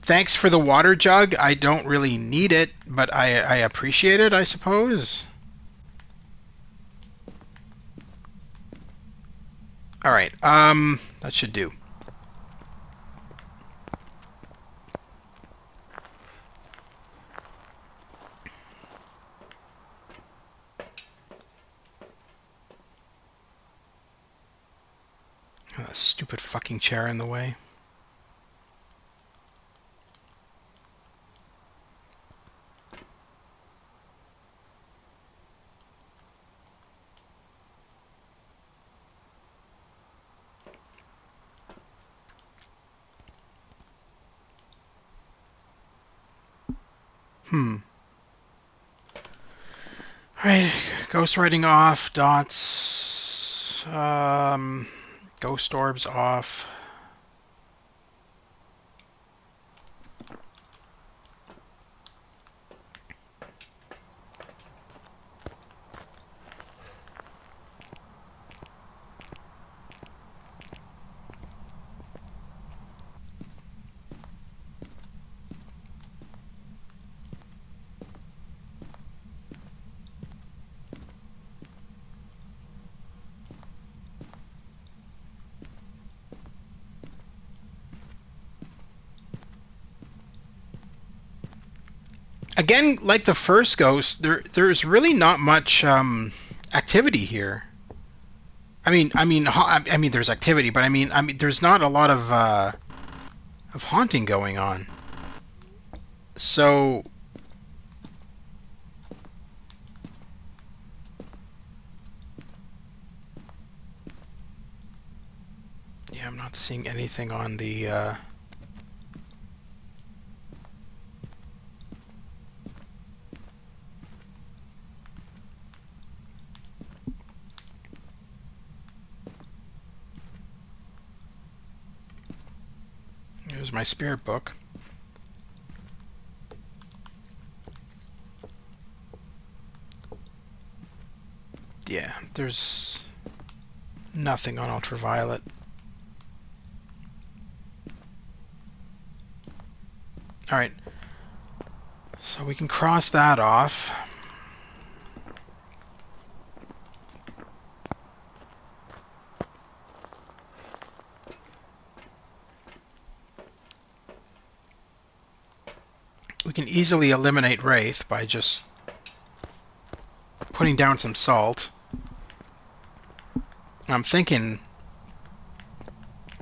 Thanks for the water jug. I don't really need it, but I appreciate it, I suppose. Alright, that should do. Oh, that stupid fucking chair in the way. Alright, ghost writing off, dots, ghost orbs off. Again, like the first ghost, there's really not much activity here. I mean, there's activity, but I mean, there's not a lot of haunting going on. So, yeah, I'm not seeing anything on the. Here's my spirit book. Yeah, there's nothing on ultraviolet. Alright, so we can cross that off. We can easily eliminate Wraith by just putting down some salt. I'm thinking,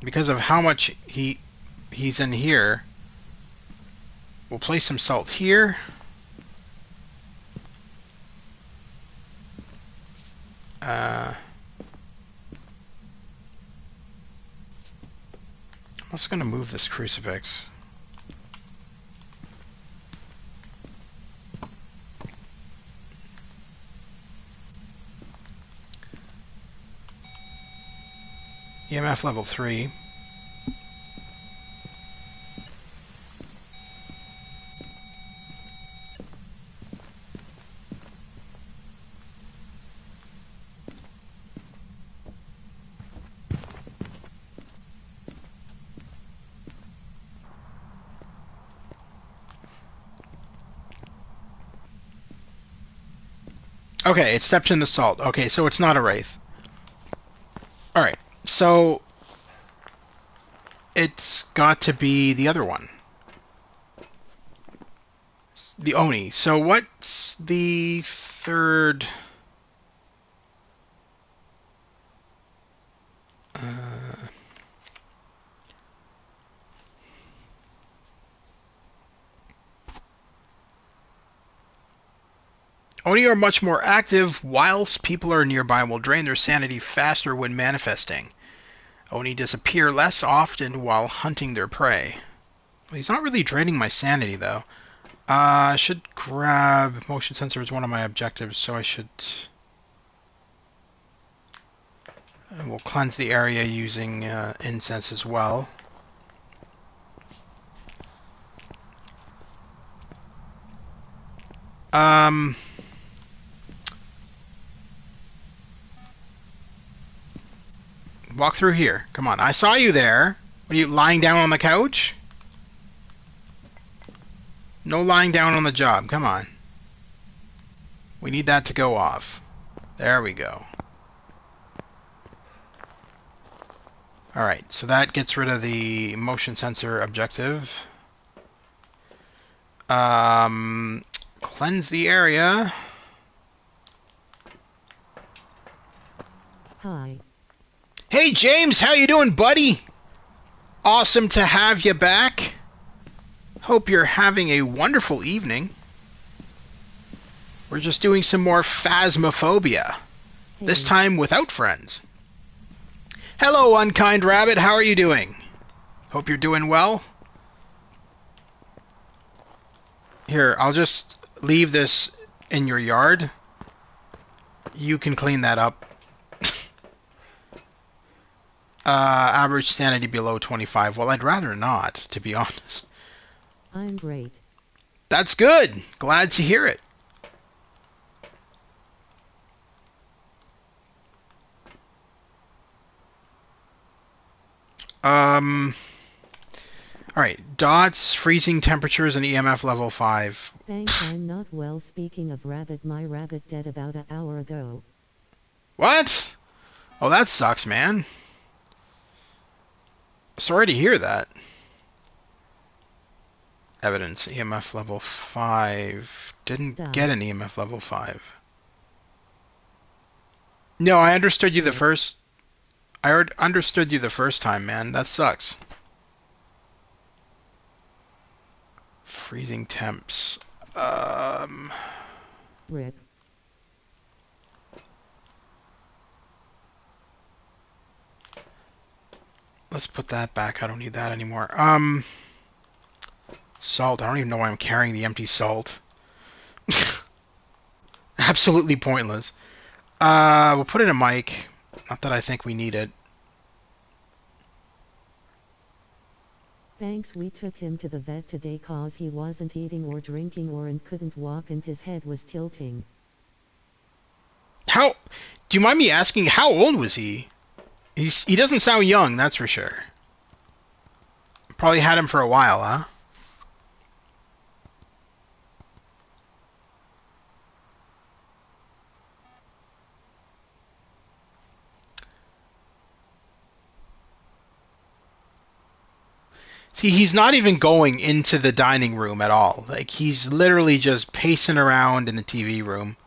because of how much he's in here, we'll place some salt here. I'm also going to move this crucifix. EMF level 3. Okay, it stepped in the salt. Okay, so it's not a Wraith. Alright, so it's got to be the other one. The Oni. So what's the third... Oni are much more active whilst people are nearby and will drain their sanity faster when manifesting. Oni disappear less often while hunting their prey. Well, he's not really draining my sanity, though. I should grab... Motion sensor is one of my objectives, so I should... We'll cleanse the area using incense as well. Walk through here. Come on. I saw you there. What are you, lying down on the couch? No lying down on the job. Come on. We need that to go off. There we go. Alright, so that gets rid of the motion sensor objective. Cleanse the area. Hi. Hey James, how you doing, buddy? Awesome to have you back. Hope you're having a wonderful evening. We're just doing some more Phasmophobia. Hey. This time without friends. Hello, Unkind Rabbit, how are you doing? Hope you're doing well. Here, I'll just leave this in your yard. You can clean that up. Average sanity below 25. Well, I'd rather not, to be honest. I'm great. That's good. Glad to hear it. Alright, dots, freezing temperatures, and EMF level 5. Thanks, I'm not well. Speaking of rabbit, my rabbit dead about an hour ago. What? Oh, that sucks, man. Sorry to hear that. Evidence, EMF level 5. Didn't get an EMF level 5. No, I understood you the first... understood you the first time, man. That sucks. Freezing temps. Rip. Let's put that back. I don't need that anymore. Salt. I don't even know why I'm carrying the empty salt. Absolutely pointless. We'll put in a mic. Not that I think we need it. Thanks, we took him to the vet today cause he wasn't eating or drinking and couldn't walk and his head was tilting. How... Do you mind me asking, how old was he? He doesn't sound young, that's for sure. Probably had him for a while, huh? See, he's not even going into the dining room at all. Like, he's literally just pacing around in the TV room.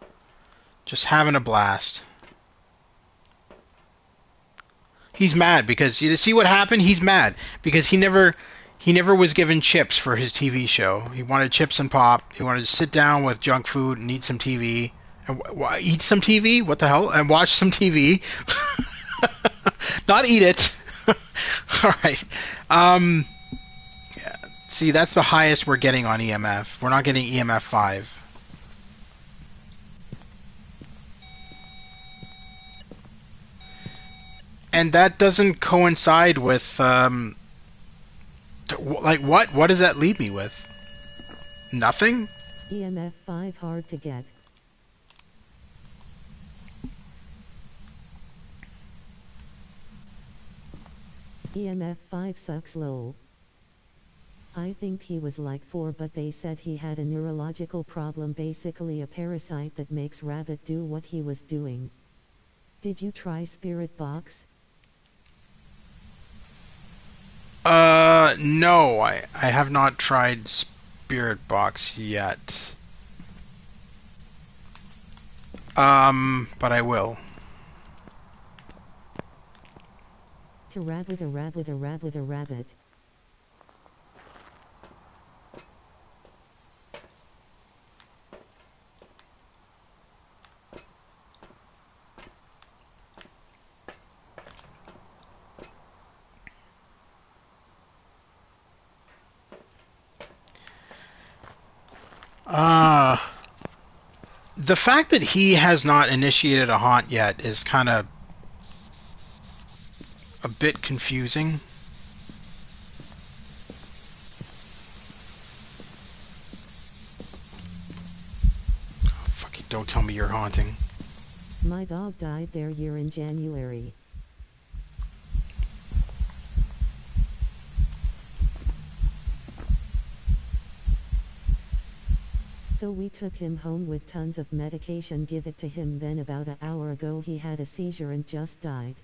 Just having a blast. He's mad because, you see what happened? He's mad because he never was given chips for his TV show. He wanted chips and pop. He wanted to sit down with junk food and eat some TV. And eat some TV? What the hell? And watch some TV? Not eat it. All right. Yeah. See, that's the highest we're getting on EMF. We're not getting EMF 5. And that doesn't coincide with, like, what? What does that leave me with? Nothing? EMF 5 hard to get. EMF 5 sucks lol. I think he was like 4 but they said he had a neurological problem, basically a parasite that makes rabbit do what he was doing. Did you try Spirit Box? No, I have not tried Spirit Box yet. But I will. To rabbit a rabbit a rabbit a rabbit. Uh, the fact that he has not initiated a haunt yet is kind of a bit confusing. Oh, fucking don't tell me you're haunting. My dog died there year in January. So we took him home with tons of medication, give it to him, then about an hour ago he had a seizure and just died.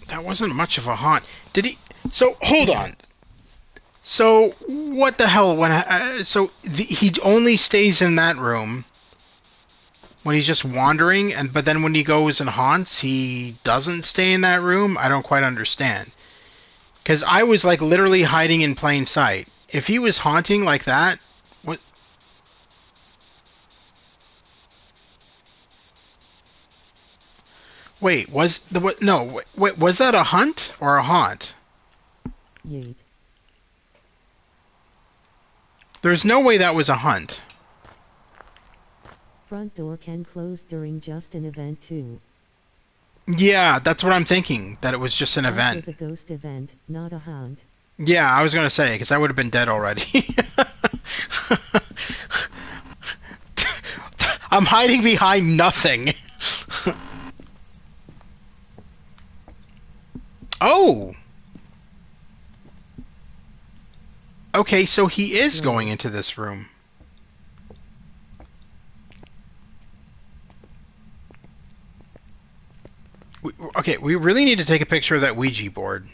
That wasn't much of a haunt. Did he? So hold on. So what the hell? He only stays in that room when he's just wandering, and but then when he goes and haunts, he doesn't stay in that room. I don't quite understand. Because I was like literally hiding in plain sight. If he was haunting like that, what? Wait, was the what? No, wait, was that a hunt or a haunt? Yeet. There's no way that was a hunt. Front door can close during just an event too. Yeah, that's what I'm thinking. That it was just an That event. was a ghost event, not a hunt. Yeah, I was gonna say because I would have been dead already. I'm hiding behind nothing. Oh. Okay, so he is going into this room. Okay, we really need to take a picture of that Ouija board.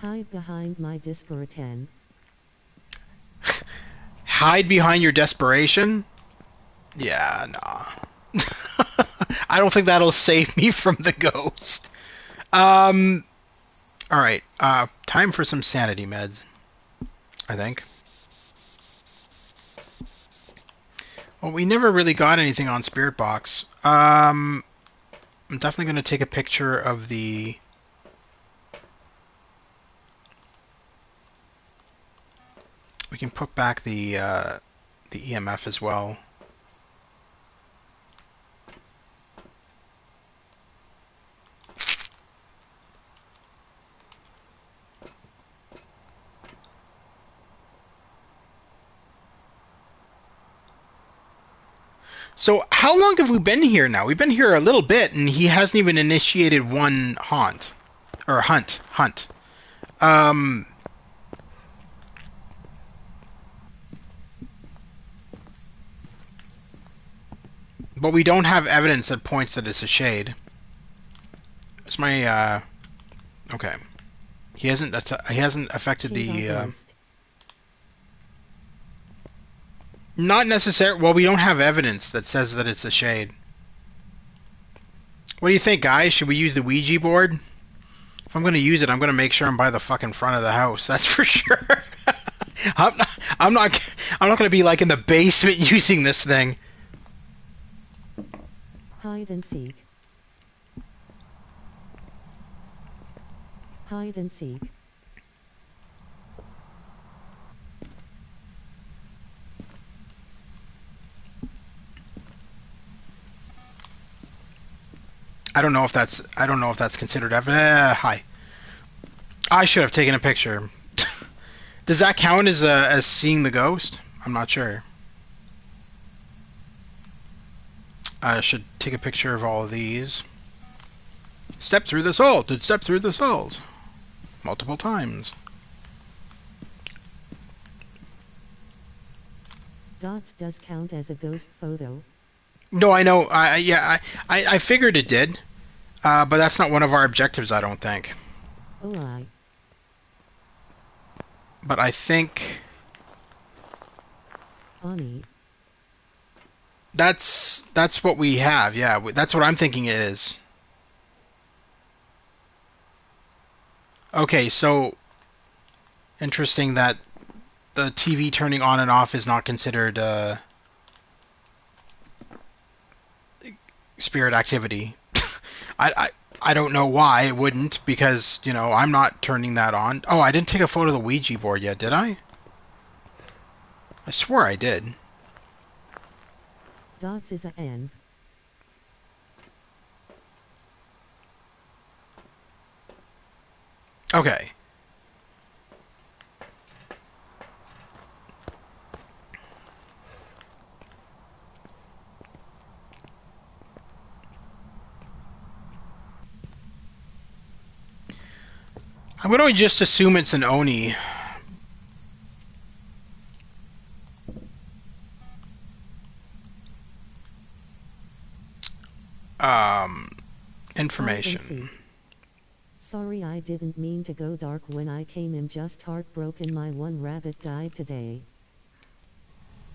Hide behind my desperation. Hide behind your desperation? Yeah, nah. I don't think that'll save me from the ghost. Alright, time for some sanity meds, I think. Well, we never really got anything on Spirit Box. I'm definitely going to take a picture of the... We can put back the EMF as well. So how long have we been here now? We've been here a little bit, and he hasn't even initiated one haunt. Or hunt. But we don't have evidence that points that it's a shade. It's my, okay. He hasn't affected the, Not necessarily. Well, we don't have evidence that says that it's a shade. What do you think, guys? Should we use the Ouija board? If I'm going to use it, I'm going to make sure I'm by the fucking front of the house. That's for sure. I'm not going to be like in the basement using this thing. Hide and seek. Hide and seek. I don't know if that's considered hi. I should have taken a picture. Does that count as seeing the ghost? I'm not sure. I should take a picture of all of these. Step through the salt. Did step through the salt multiple times. Dots does count as a ghost photo. No, I know. I figured it did. But that's not one of our objectives, I don't think. Oh, But I think... Bonnie. That's what we have, yeah. That's what I'm thinking it is. Okay, so... Interesting that the TV turning on and off is not considered spirit activity. I, I I don't know why it wouldn't, because, you know, I'm not turning that on. Oh, I didn't take a photo of the Ouija board yet, did I? I swore I did. Dots is a N. Okay. I'm going to just assume it's an Oni. Information. Sorry, I didn't mean to go dark when I came in. Just heartbroken. My one rabbit died today.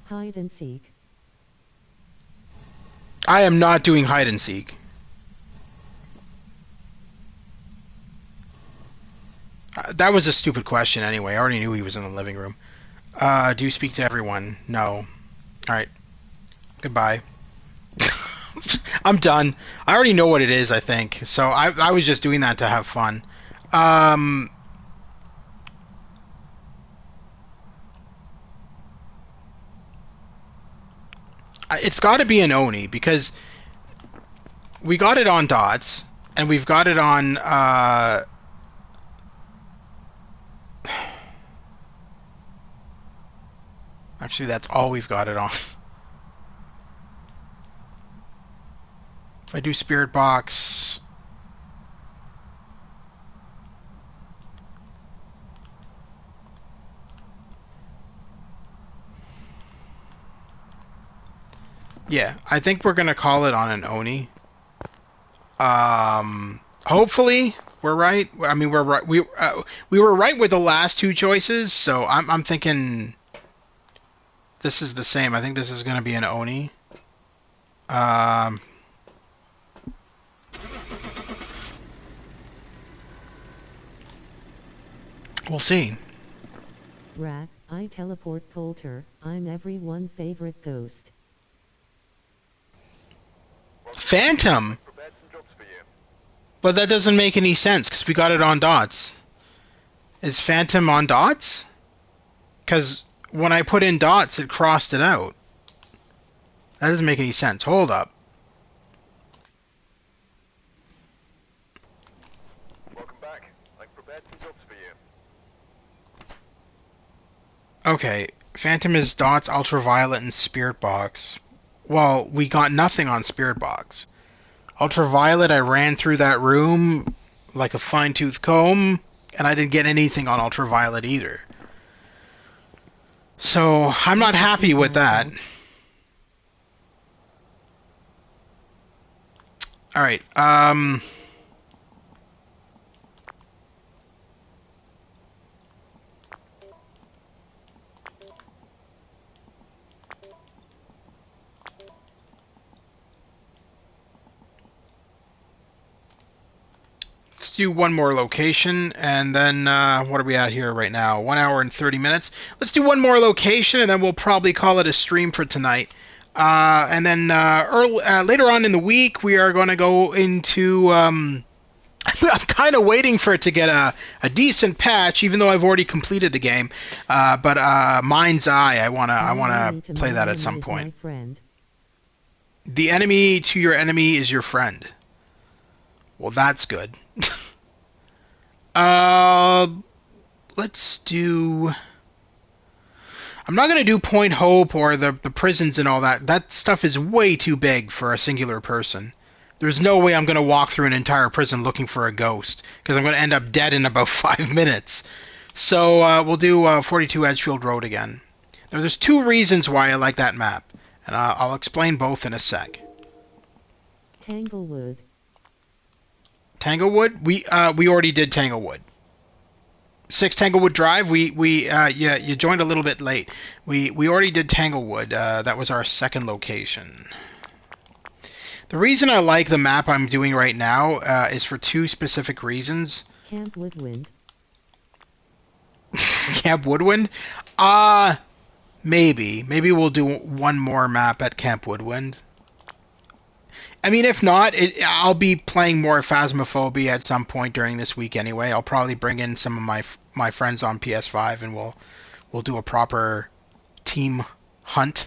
Hide and seek. I am not doing hide and seek. That was a stupid question anyway. I already knew he was in the living room. Do you speak to everyone? No. Alright. Goodbye. I'm done. I already know what it is, I think. So I was just doing that to have fun. It's got to be an Oni, because we got it on dots, and we've got it on... Actually, that's all we've got it on. If I do Spirit Box... Yeah, I think we're going to call it on an Oni. Hopefully we're right. I mean, we're right. We were right with the last two choices, so I'm thinking this is the same. I think this is going to be an Oni. We'll see. Rat, I teleport Poulter. I'm everyone favorite ghost. Phantom? Prepared some jobs for you. But that doesn't make any sense, because we got it on dots. Is Phantom on dots? Because when I put in dots, it crossed it out. That doesn't make any sense. Hold up. Welcome back. I prepared some jobs for you. Okay, Phantom is dots, ultraviolet, and spirit box. Well, we got nothing on spirit box. Ultraviolet, I ran through that room like a fine-tooth comb, and I didn't get anything on ultraviolet either. So I'm not happy with that. All right. Let's do one more location, and then what are we at here right now? 1 hour and 30 minutes. Let's do one more location, and then we'll probably call it a stream for tonight. And then later on in the week, we are going to go into... I'm kind of waiting for it to get a decent patch, even though I've already completed the game. But Mind's Eye, I wanna play that at some point. The enemy to your enemy is your friend. Well, that's good. Let's do... I'm not going to do Point Hope or the prisons and all that. That stuff is way too big for a singular person. There's no way I'm going to walk through an entire prison looking for a ghost, because I'm going to end up dead in about 5 minutes. So we'll do 42 Edgefield Road again. Now, there's two reasons why I like that map, and I'll explain both in a sec. Tanglewood. Tanglewood? We already did Tanglewood. 6 Tanglewood Drive. Yeah, you joined a little bit late. We already did Tanglewood. That was our second location. The reason I like the map I'm doing right now is for two specific reasons. Camp Woodwind. Camp Woodwind? Maybe we'll do one more map at Camp Woodwind. I mean, if not, I'll be playing more Phasmophobia at some point during this week anyway. I'll probably bring in some of my friends on PS5 and we'll do a proper team hunt.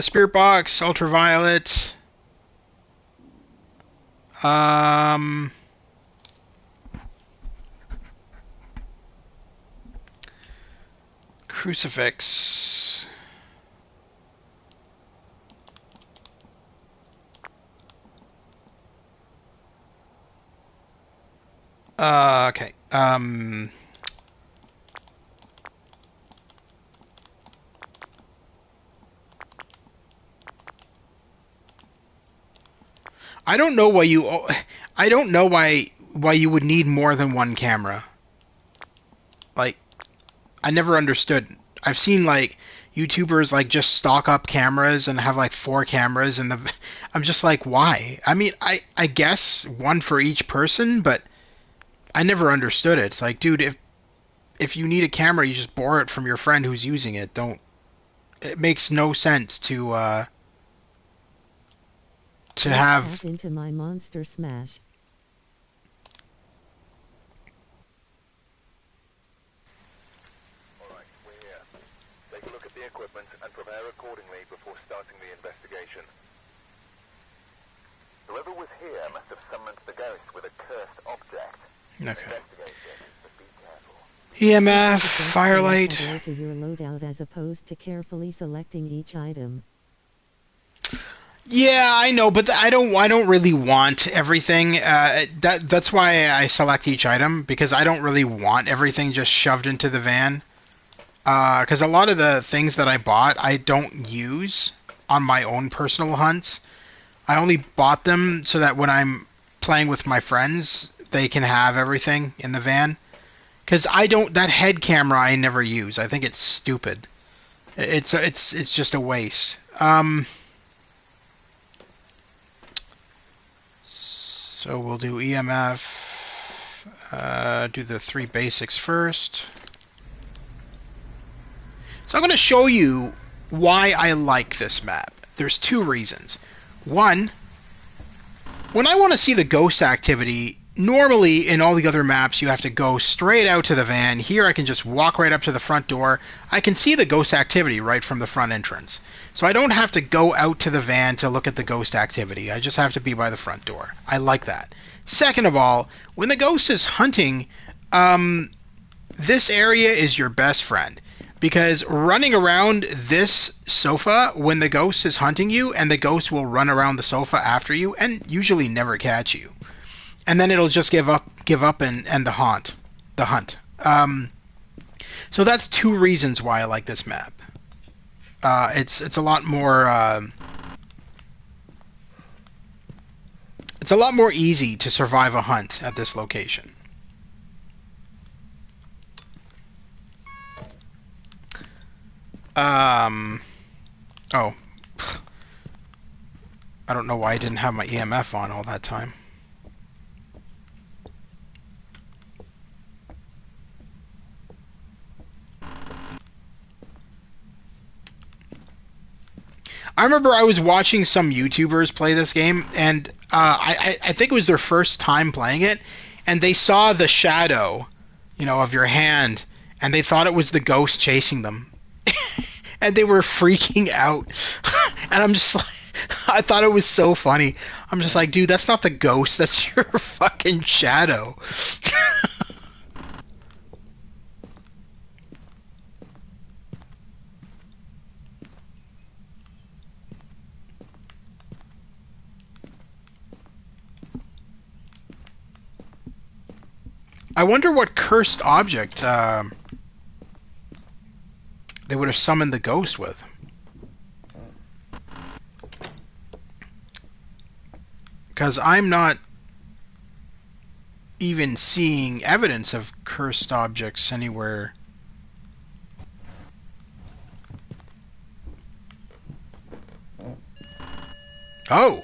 Spirit Box, Ultraviolet. Crucifix. Okay. I don't know why you. I don't know why you would need more than one camera. Like, I never understood. I've seen like YouTubers like just stock up cameras and have like 4 cameras, and I'm just like, why? I mean, I guess one for each person, but I never understood it. It's like, dude, if you need a camera, you just borrow it from your friend who's using it. Don't. It makes no sense to have. Tap into my monster smash. Alright, we're here. Take a look at the equipment and prepare accordingly before starting the investigation. Whoever was here must have summoned the ghost with a cursed object. Okay. Investigate it, but be careful. EMF, Suggest select firelight. order to your loadout as opposed to carefully selecting each item. Yeah, I know, but I don't really want everything. That's why I select each item, because I don't really want everything just shoved into the van. Because a lot of the things that I bought, I don't use on my own personal hunts. I only bought them so that when I'm playing with my friends, they can have everything in the van. Because that head camera I never use. I think it's stupid. It's just a waste. So we'll do EMF, do the 3 basics first. So I'm going to show you why I like this map. There's 2 reasons. One, when I want to see the ghost activity, normally in all the other maps you have to go straight out to the van. Here I can just walk right up to the front door. I can see the ghost activity right from the front entrance. So I don't have to go out to the van to look at the ghost activity. I just have to be by the front door. I like that. Second of all, when the ghost is hunting, this area is your best friend. Because running around this sofa when the ghost is hunting you, and the ghost will run around the sofa after you and usually never catch you. And then it'll just give up and end the hunt. So that's 2 reasons why I like this map. It's a lot more it's a lot more easy to survive a hunt at this location. Oh, I don't know why I didn't have my EMF on all that time. I remember I was watching some YouTubers play this game, and I think it was their first time playing it, and they saw the shadow, of your hand, and they thought it was the ghost chasing them. And they were freaking out. And I'm just like, I thought it was so funny. I'm just like, dude, that's not the ghost, that's your fucking shadow. I wonder what cursed object they would have summoned the ghost with. Because I'm not even seeing evidence of cursed objects anywhere. Oh!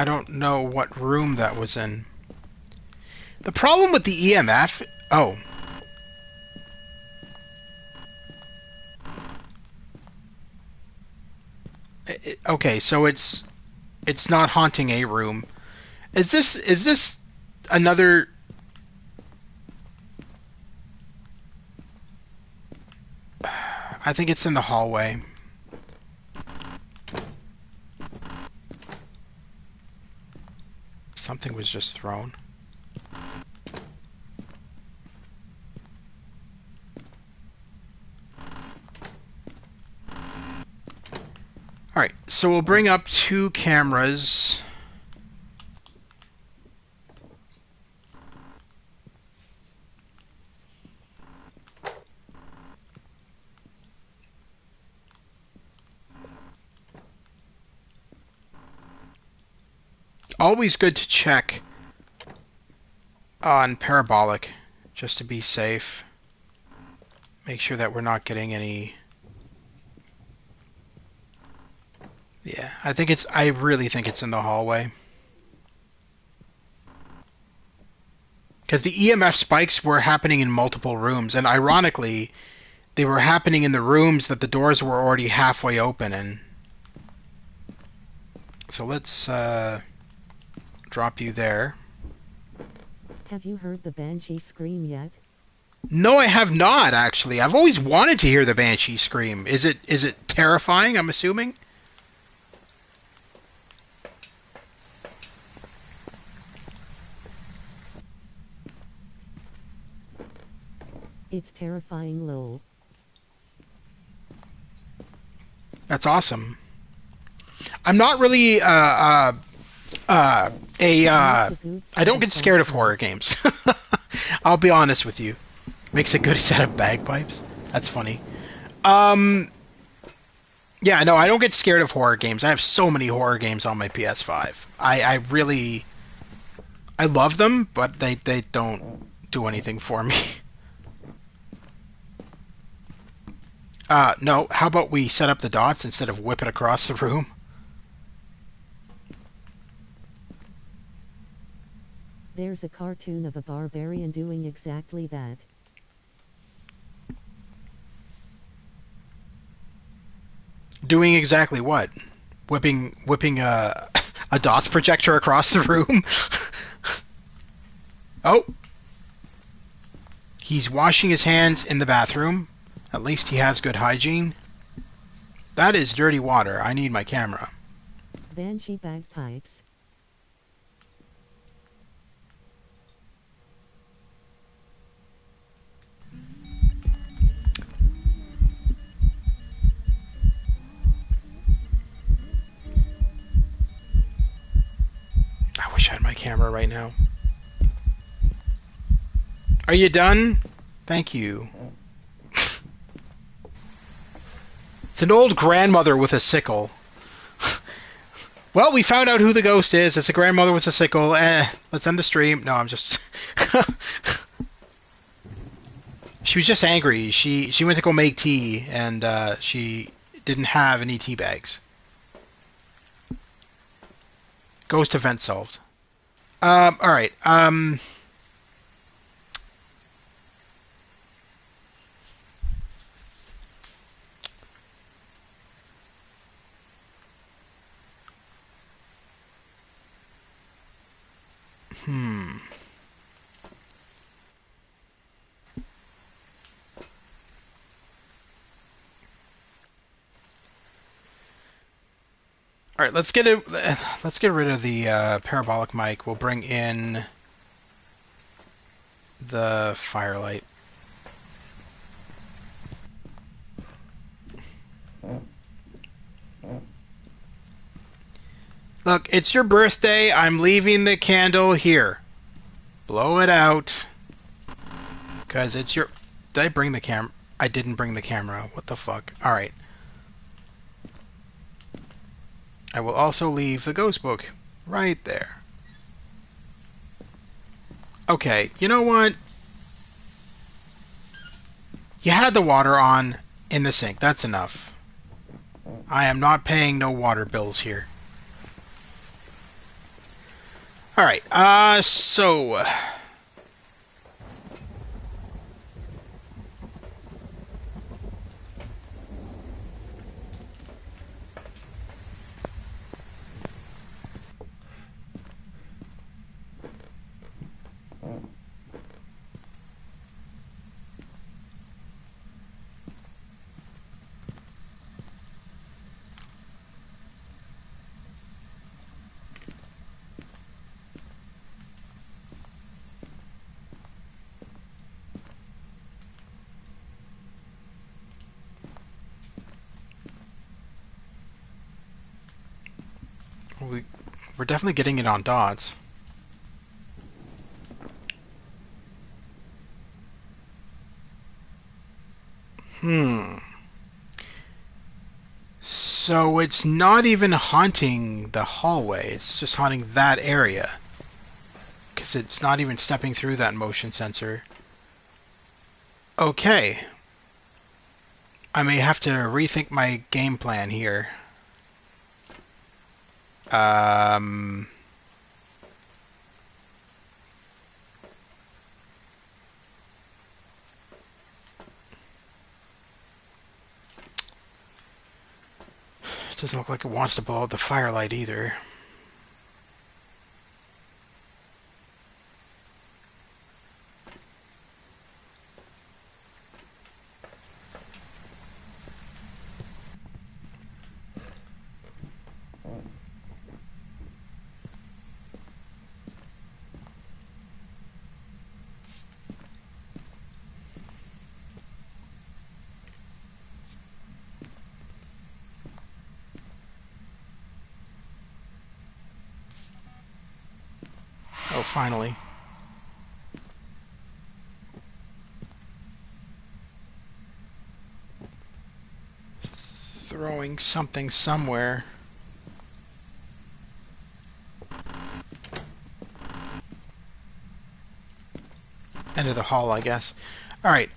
I don't know what room that was in. The problem with the EMF... Oh. Okay, so it's not haunting a room. Is this another... I think it's in the hallway. Something was just thrown. Alright, so we'll bring up 2 cameras. Always good to check on parabolic, just to be safe. Make sure that we're not getting any... Yeah, I really think it's in the hallway. Because the EMF spikes were happening in multiple rooms, and ironically, they were happening in the rooms that the doors were already halfway open in. So let's drop you there. Have you heard the banshee scream yet? No, I have not, actually. I've always wanted to hear the banshee scream. Is it terrifying, I'm assuming? It's terrifying, lol. That's awesome. I'm not really I don't get scared of horror games. I'll be honest with you. Makes a good set of bagpipes. That's funny. Yeah, no, I don't get scared of horror games. I have so many horror games on my PS5. I love them, but they don't do anything for me. No, how about we set up the dots instead of whip it across the room? There's a cartoon of a barbarian doing exactly that. Doing exactly what? Whipping a dots projector across the room? Oh! He's washing his hands in the bathroom. At least he has good hygiene. That is dirty water. I need my camera. Banshee bagpipes. I wish I had my camera right now. Are you done? Thank you. It's an old grandmother with a sickle. Well, we found out who the ghost is. It's a grandmother with a sickle. Let's end the stream. No, I'm just... She was just angry. She went to go make tea, and she didn't have any tea bags. Ghost event solved. Alright, All right, let's get rid of the parabolic mic. We'll bring in the firelight. Look, it's your birthday. I'm leaving the candle here. Blow it out. Because it's your... Did I bring the camera? I didn't bring the camera. What the fuck? Alright. I will also leave the ghost book right there. Okay, you know what? You had the water on in the sink. That's enough. I am not paying no water bills here. Alright, so... We're definitely getting it on dots. So it's not even haunting the hallway, it's just haunting that area. Because it's not even stepping through that motion sensor. Okay. I may have to rethink my game plan here. It doesn't look like it wants to blow out the firelight either. Oh, finally. Throwing something somewhere. End of the hall, I guess. Alright,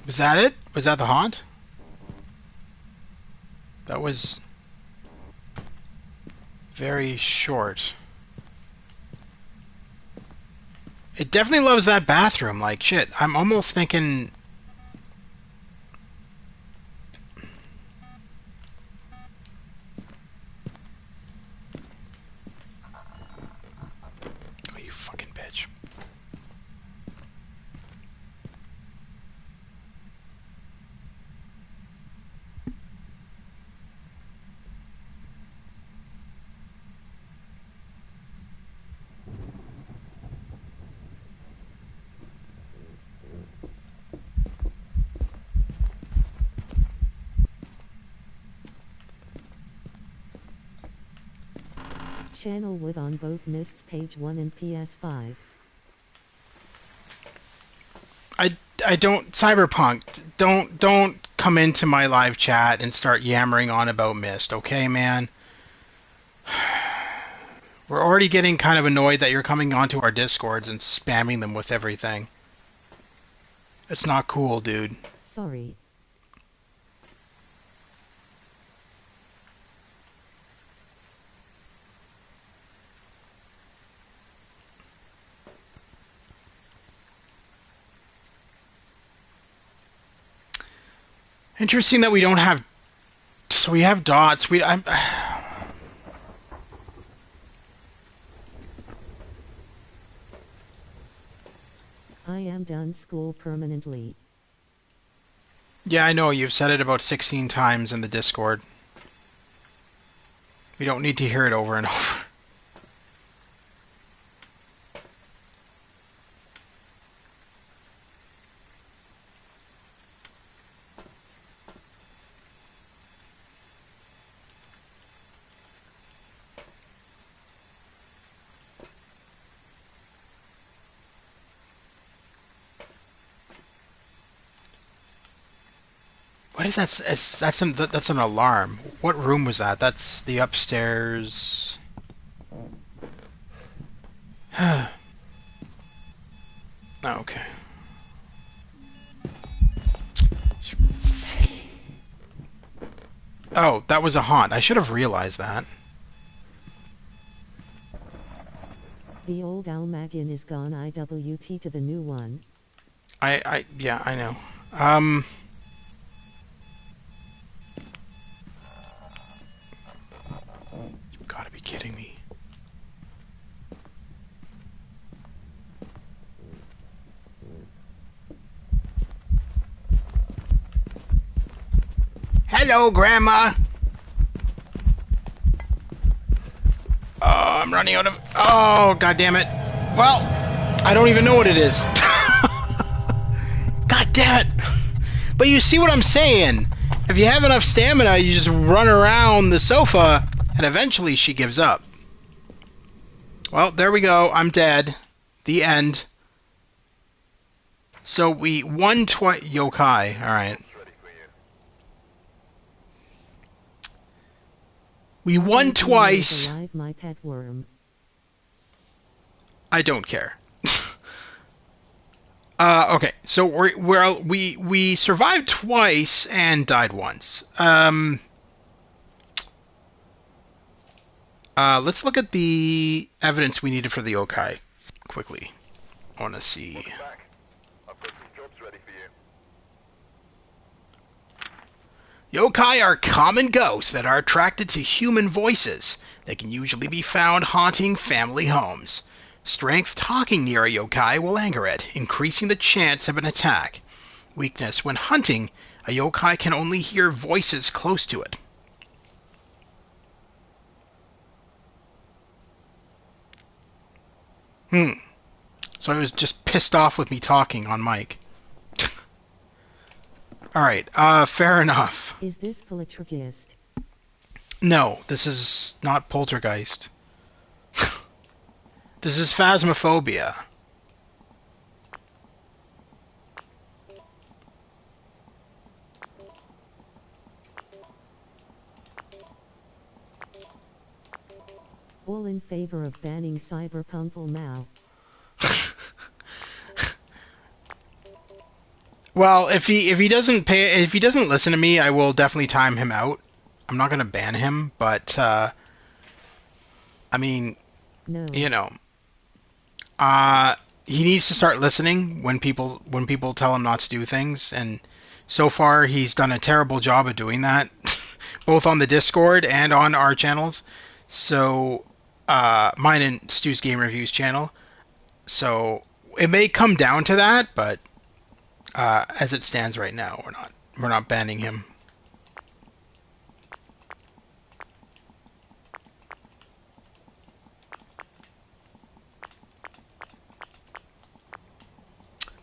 was that it? Was that the haunt? That was very short. It definitely loves that bathroom, like shit. I'm almost thinking... Oh, you fucking bitch. Channel Wood on both Mists page 1 and PS5. I don't... Cyberpunk, don't come into my live chat and start yammering on about Mist, okay, man? We're already getting kind of annoyed that you're coming onto our Discords and spamming them with everything. It's not cool, dude. Sorry. Interesting that we don't have... So we have dots. I am done school permanently. Yeah, I know. You've said it about 16 times in the Discord. We don't need to hear it over and over. What is that? That's an alarm. What room was that? That's the upstairs. Okay. Oh, that was a haunt. I should have realized that. The old Almagin is gone. IWT to the new one. Yeah, I know. You've got to be kidding me. Hello, Grandma! Oh, I'm running out of... Oh, God damn it. Well, I don't even know what it is. God damn it! But you see what I'm saying? If you have enough stamina, you just run around the sofa, and eventually she gives up. Well, there we go. I'm dead. The end. So we won twice. Yokai. Alright. We won twice. Alive, my pet worm. I don't care. Okay, so we survived twice and died once. Let's look at the evidence we needed for the yokai quickly. I want to see. Welcome back. I've got some jobs ready for you. Yokai are common ghosts that are attracted to human voices. They can usually be found haunting family homes. Strength: talking near a yokai will anger it, increasing the chance of an attack. Weakness: when hunting, a yokai can only hear voices close to it. So he was just pissed off with me talking on mic. Alright, fair enough. Is this poltergeist? No, this is not poltergeist. This is Phasmophobia. All in favor of banning cyberpunk now. Well, if he doesn't listen to me, I will definitely time him out. I'm not gonna ban him, but I mean, No. you know, he needs to start listening when people tell him not to do things, and so far he's done a terrible job of doing that, both on the Discord and on our channels. So, mine and Stu's Game Reviews channel. So it may come down to that, but as it stands right now, we're not banning him.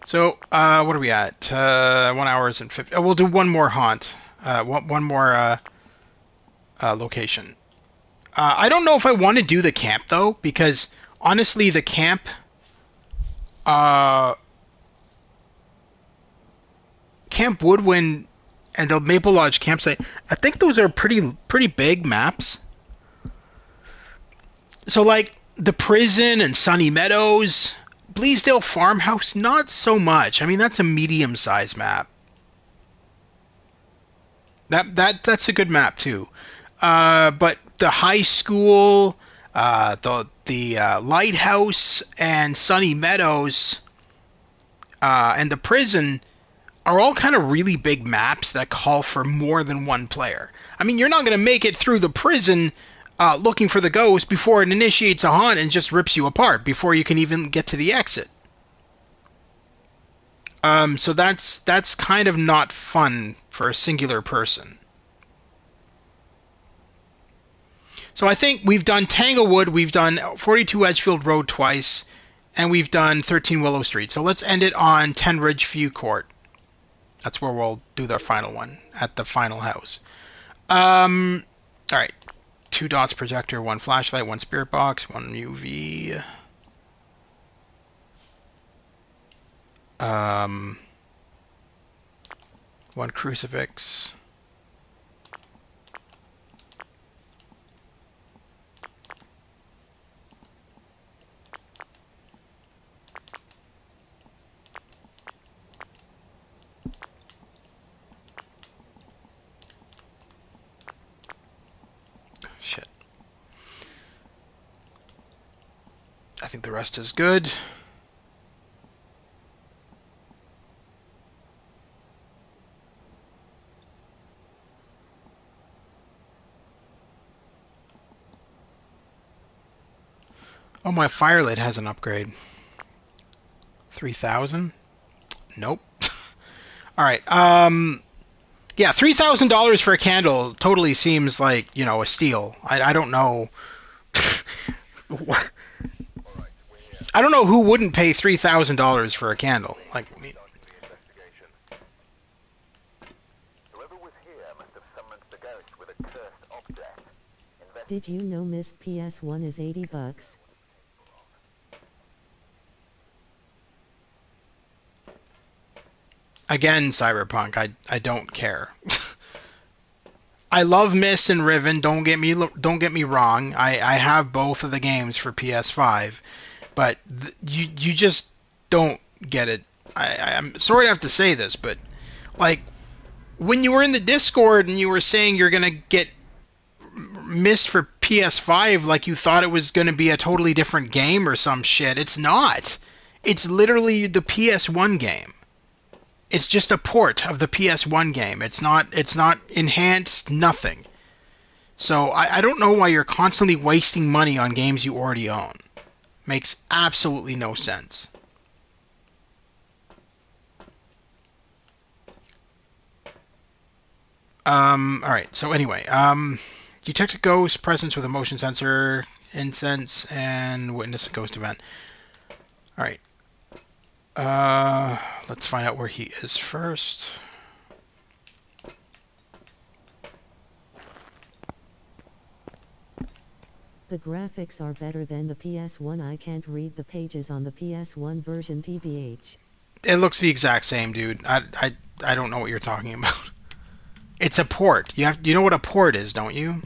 So, what are we at? 1 hour and 50. Oh, we'll do one more haunt. One more location. I don't know if I want to do the camp, though, because, honestly, the camp... Camp Woodwind and the Maple Lodge campsite, I think those are pretty big maps. So, like, the prison and Sunny Meadows... Bleasdale Farmhouse, not so much. I mean, that's a medium-sized map. That's a good map too. But the high school, the lighthouse, and Sunny Meadows, and the prison are all kind of really big maps that call for more than one player. I mean, you're not going to make it through the prison looking for the ghost before it initiates a haunt and just rips you apart before you can even get to the exit. So that's kind of not fun for a singular person. So I think we've done Tanglewood, we've done 42 Edgefield Road twice, and we've done 13 Willow Street. So let's end it on 10 Ridgeview Court. That's where we'll do the final one, at the final house. Alright. 2 dots projector, 1 flashlight, 1 spirit box, 1 UV. One crucifix. Shit. I think the rest is good. Oh, my firelight has an upgrade. 3,000? Nope. All right. Yeah, $3,000 for a candle totally seems like, you know, a steal. I don't know. I don't know who wouldn't pay $3,000 for a candle. Like, Whoever was here must have summoned the ghost with a cursed object. Did you know Mist PS1 is $80? again, Cyberpunk, I don't care. I love Myst and Riven. Don't get me wrong. I have both of the games for PS5, but you just don't get it. I'm sorry to have to say this, but like when you were in the Discord and you were saying you're gonna get Myst for PS5, like you thought it was gonna be a totally different game or some shit. It's not. It's literally the PS1 game. It's just a port of the PS1 game. It's not enhanced, nothing. So I don't know why you're constantly wasting money on games you already own. Makes absolutely no sense. Alright, so anyway, detect a ghost presence with a motion sensor, incense, and witness a ghost event. Alright. Let's find out where he is first. The graphics are better than the PS1. I can't read the pages on the PS1 version TBH. It looks the exact same, dude. I don't know what you're talking about. It's a port. You know what a port is, don't you?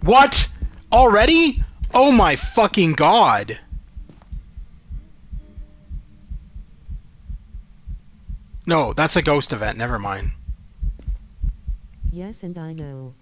What? Already? Oh my fucking god. No, that's a ghost event. Never mind. Yes, and I know.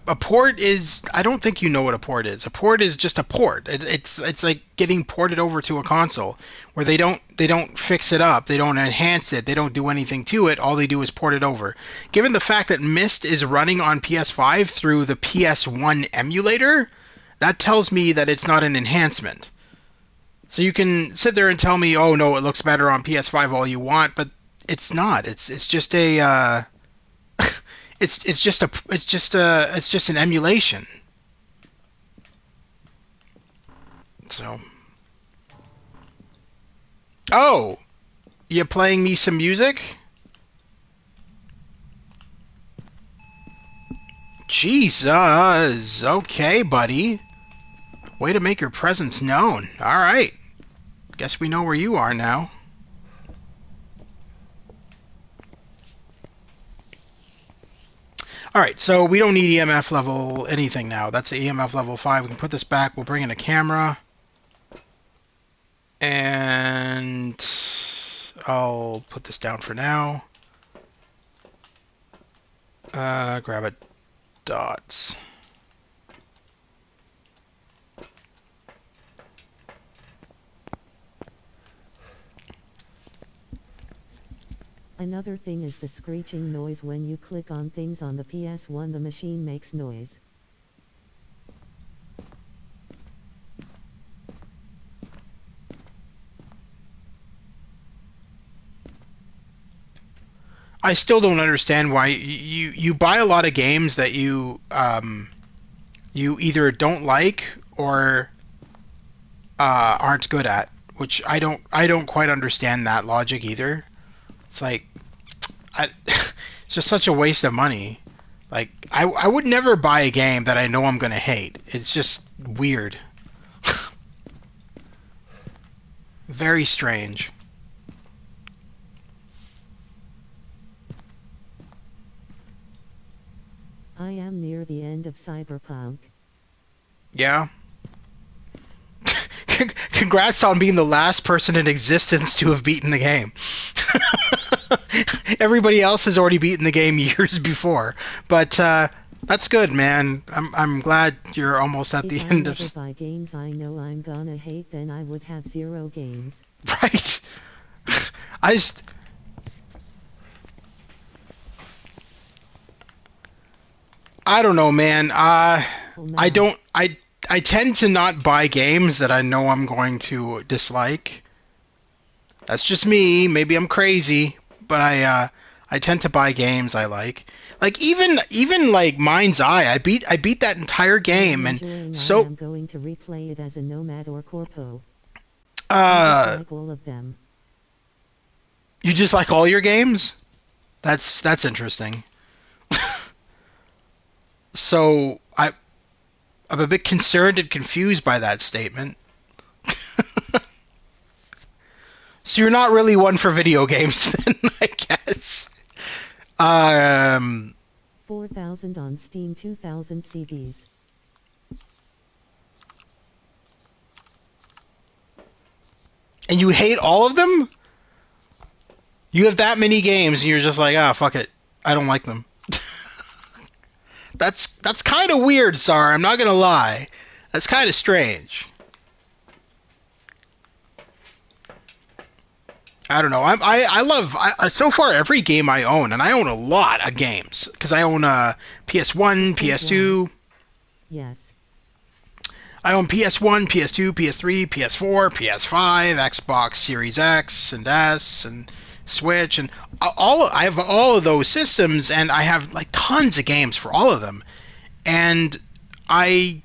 A port is, I don't think you know what a port is. A port is just a port. It's like getting ported over to a console where they don't fix it up, they don't enhance it, they don't do anything to it. All they do is port it over. Given the fact that Myst is running on PS5 through the PS1 emulator, that tells me that it's not an enhancement. So you can sit there and tell me, oh no, it looks better on PS5 all you want, but it's not. It's just a it's just an emulation. So, oh, you playing me some music? Jesus. Okay, buddy. Way to make your presence known. All right. Guess we know where you are now. Alright, so we don't need EMF level anything now. That's the EMF level 5. We can put this back. We'll bring in a camera. And I'll put this down for now. Grab it. Dots. Another thing is the screeching noise when you click on things on the PS1. The machine makes noise. I still don't understand why you buy a lot of games that you either don't like or aren't good at, which I don't quite understand that logic either. It's like it's just such a waste of money. Like, I would never buy a game that I know I'm gonna hate. It's just weird. Very strange. I am near the end of Cyberpunk. Yeah. Congrats on being the last person in existence to have beaten the game. Everybody else has already beaten the game years before, but that's good, man. I'm glad you're almost at the If I end of. never buy games I know I'm gonna hate, then I would have 0 games. Right. I just. I don't know, man. I don't. I tend to not buy games that I know I'm going to dislike. That's just me. Maybe I'm crazy, but I tend to buy games I like. Like even like Mind's Eye. I beat that entire game, and I so am going to replay it as a Nomad or Corpo. I uh dislike all of them. you just like all your games? That's interesting. So I'm a bit concerned and confused by that statement. So you're not really one for video games then, I guess. Um 4,000 on Steam, 2,000 CDs. and you hate all of them? You have that many games and you're just like, ah, fuck it. I don't like them. That's kind of weird, Sar. I'm not gonna lie. That's kind of strange. I don't know. I love so far every game I own, and I own a lot of games because I own PS1, PS2. Yes. I own PS1, PS2, PS3, PS4, PS5, Xbox Series X and S, and Switch, and I have all of those systems, and I have like tons of games for all of them. And I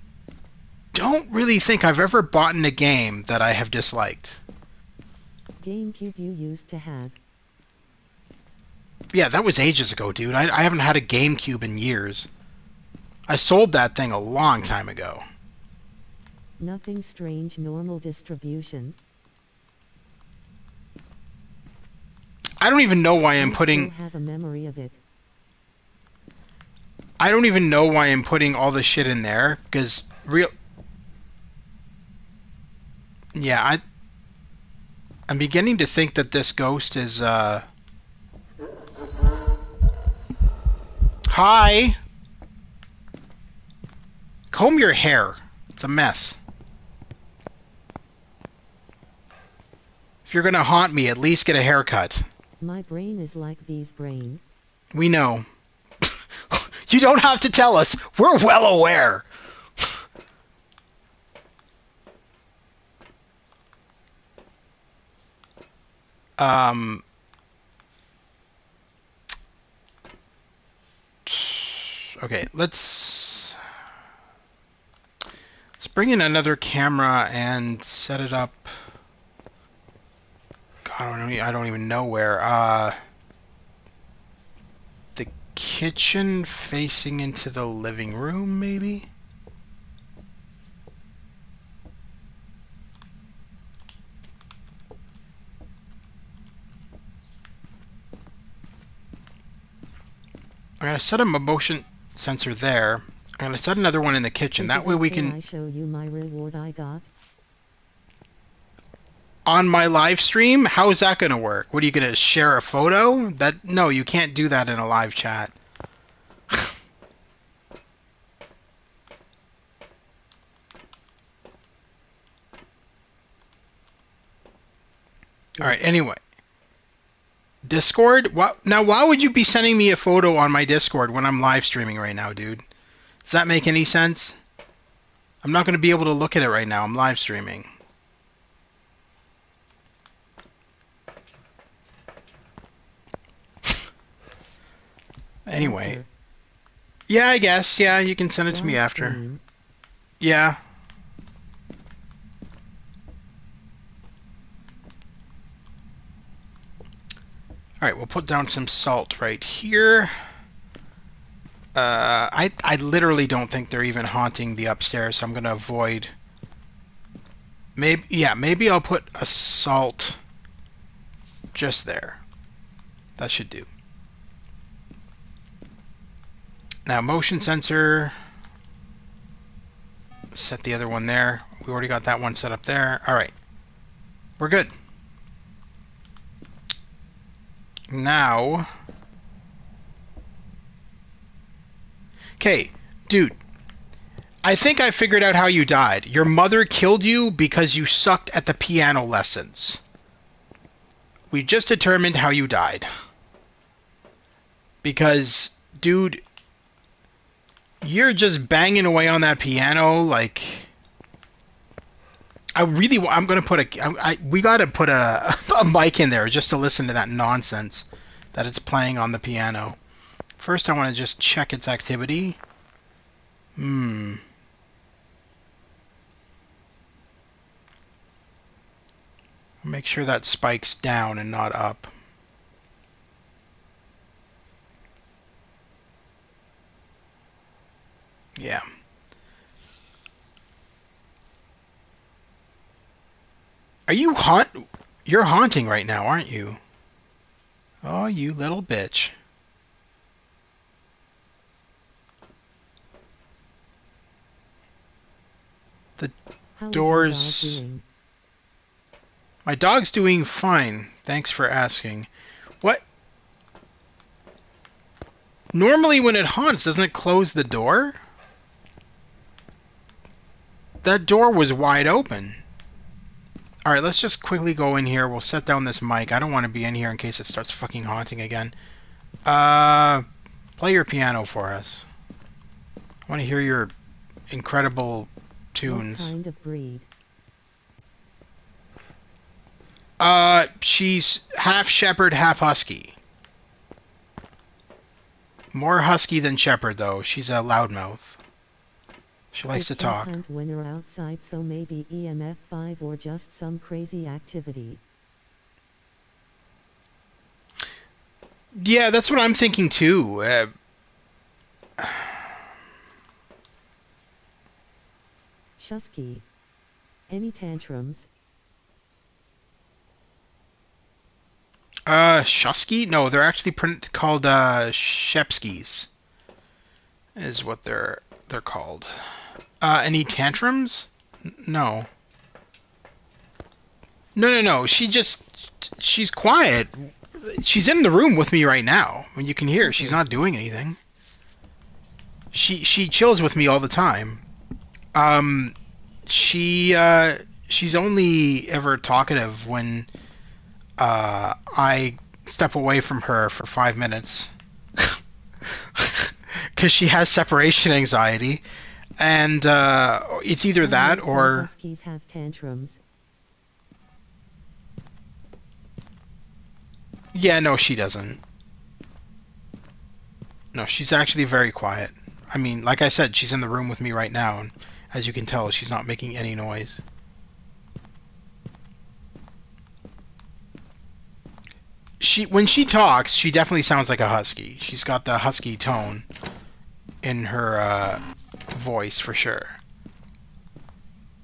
don't really think I've ever bought in a game that I have disliked. GameCube you used to have. Yeah, that was ages ago, dude. I haven't had a GameCube in years. I sold that thing a long time ago. Nothing strange, normal distribution. I don't even know why I'm I putting. still have a memory of it. I don't even know why I'm putting all this shit in there, because real. Yeah, I'm beginning to think that this ghost is. Hi. Comb your hair. It's a mess. If you're gonna haunt me, at least get a haircut. My brain is like V's brain. We know. You don't have to tell us. We're well aware. Okay, let's bring in another camera and set it up. God, I don't even know where. The kitchen facing into the living room, maybe? I'm gonna set a motion sensor there. I'm gonna set another one in the kitchen. Is That it way we okay can. I show you my reward I got? On my live stream, how is that gonna work? What are you gonna share a photo? No, you can't do that in a live chat. All right. Anyway, Discord. Now? Why would you be sending me a photo on my Discord when I'm live streaming right now, dude? Does that make any sense? I'm not gonna be able to look at it right now. I'm live streaming. Anyway. After. Yeah, I guess. Yeah, you can send it to me Live after. stream. Yeah. Alright, we'll put down some salt right here. I literally don't think they're even haunting the upstairs, so I'm gonna avoid. Maybe I'll put assault just there. That should do. Now motion sensor. Set the other one there. We already got that one set up there. All right, we're good. Now, okay, dude. I think I figured out how you died. Your mother killed you because you sucked at the piano lessons. We just determined how you died. Because, dude, you're just banging away on that piano like. I'm gonna put we gotta put a mic in there just to listen to that nonsense that it's playing on the piano. First, I want to just check its activity. Make sure that spikes down and not up. Yeah. Are you You're haunting right now, aren't you? Oh, you little bitch. The How is your dog doors. doing? My dog's doing fine. Thanks for asking. What? Normally when it haunts, doesn't it close the door? That door was wide open. Alright, let's just quickly go in here. We'll set down this mic. I don't want to be in here in case it starts fucking haunting again. Play your piano for us. I want to hear your incredible tunes. What kind of breed? She's half shepherd, half husky. More husky than shepherd, though. She's a loudmouth. She likes to talk. Hunt when you're outside, so maybe EMF 5 or just some crazy activity. Yeah, that's what I'm thinking too. Shusky. Any tantrums? Shusky? No, they're actually called Shepskis. Is what they're called. Any tantrums? No. No. She's quiet. She's in the room with me right now. When you can hear her, she's not doing anything. She chills with me all the time. She's only ever talkative when I step away from her for 5 minutes. Because she has separation anxiety. And it's either that Some or... huskies have tantrums. Yeah, no, she doesn't. No, she's actually very quiet. I mean, like I said, she's in the room with me right now, and as you can tell, she's not making any noise. When she talks, she definitely sounds like a husky. She's got the husky tone in her voice, for sure.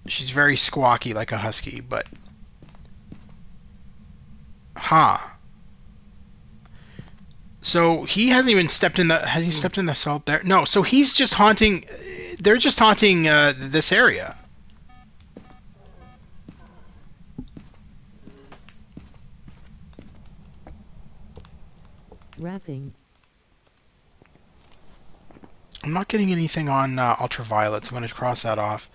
She's very squawky like a husky, but... Huh. So he hasn't even stepped in the... Has he stepped in the salt there? No, so he's just haunting... They're just haunting this area. Rapping. I'm not getting anything on ultraviolet, so I'm going to cross that off.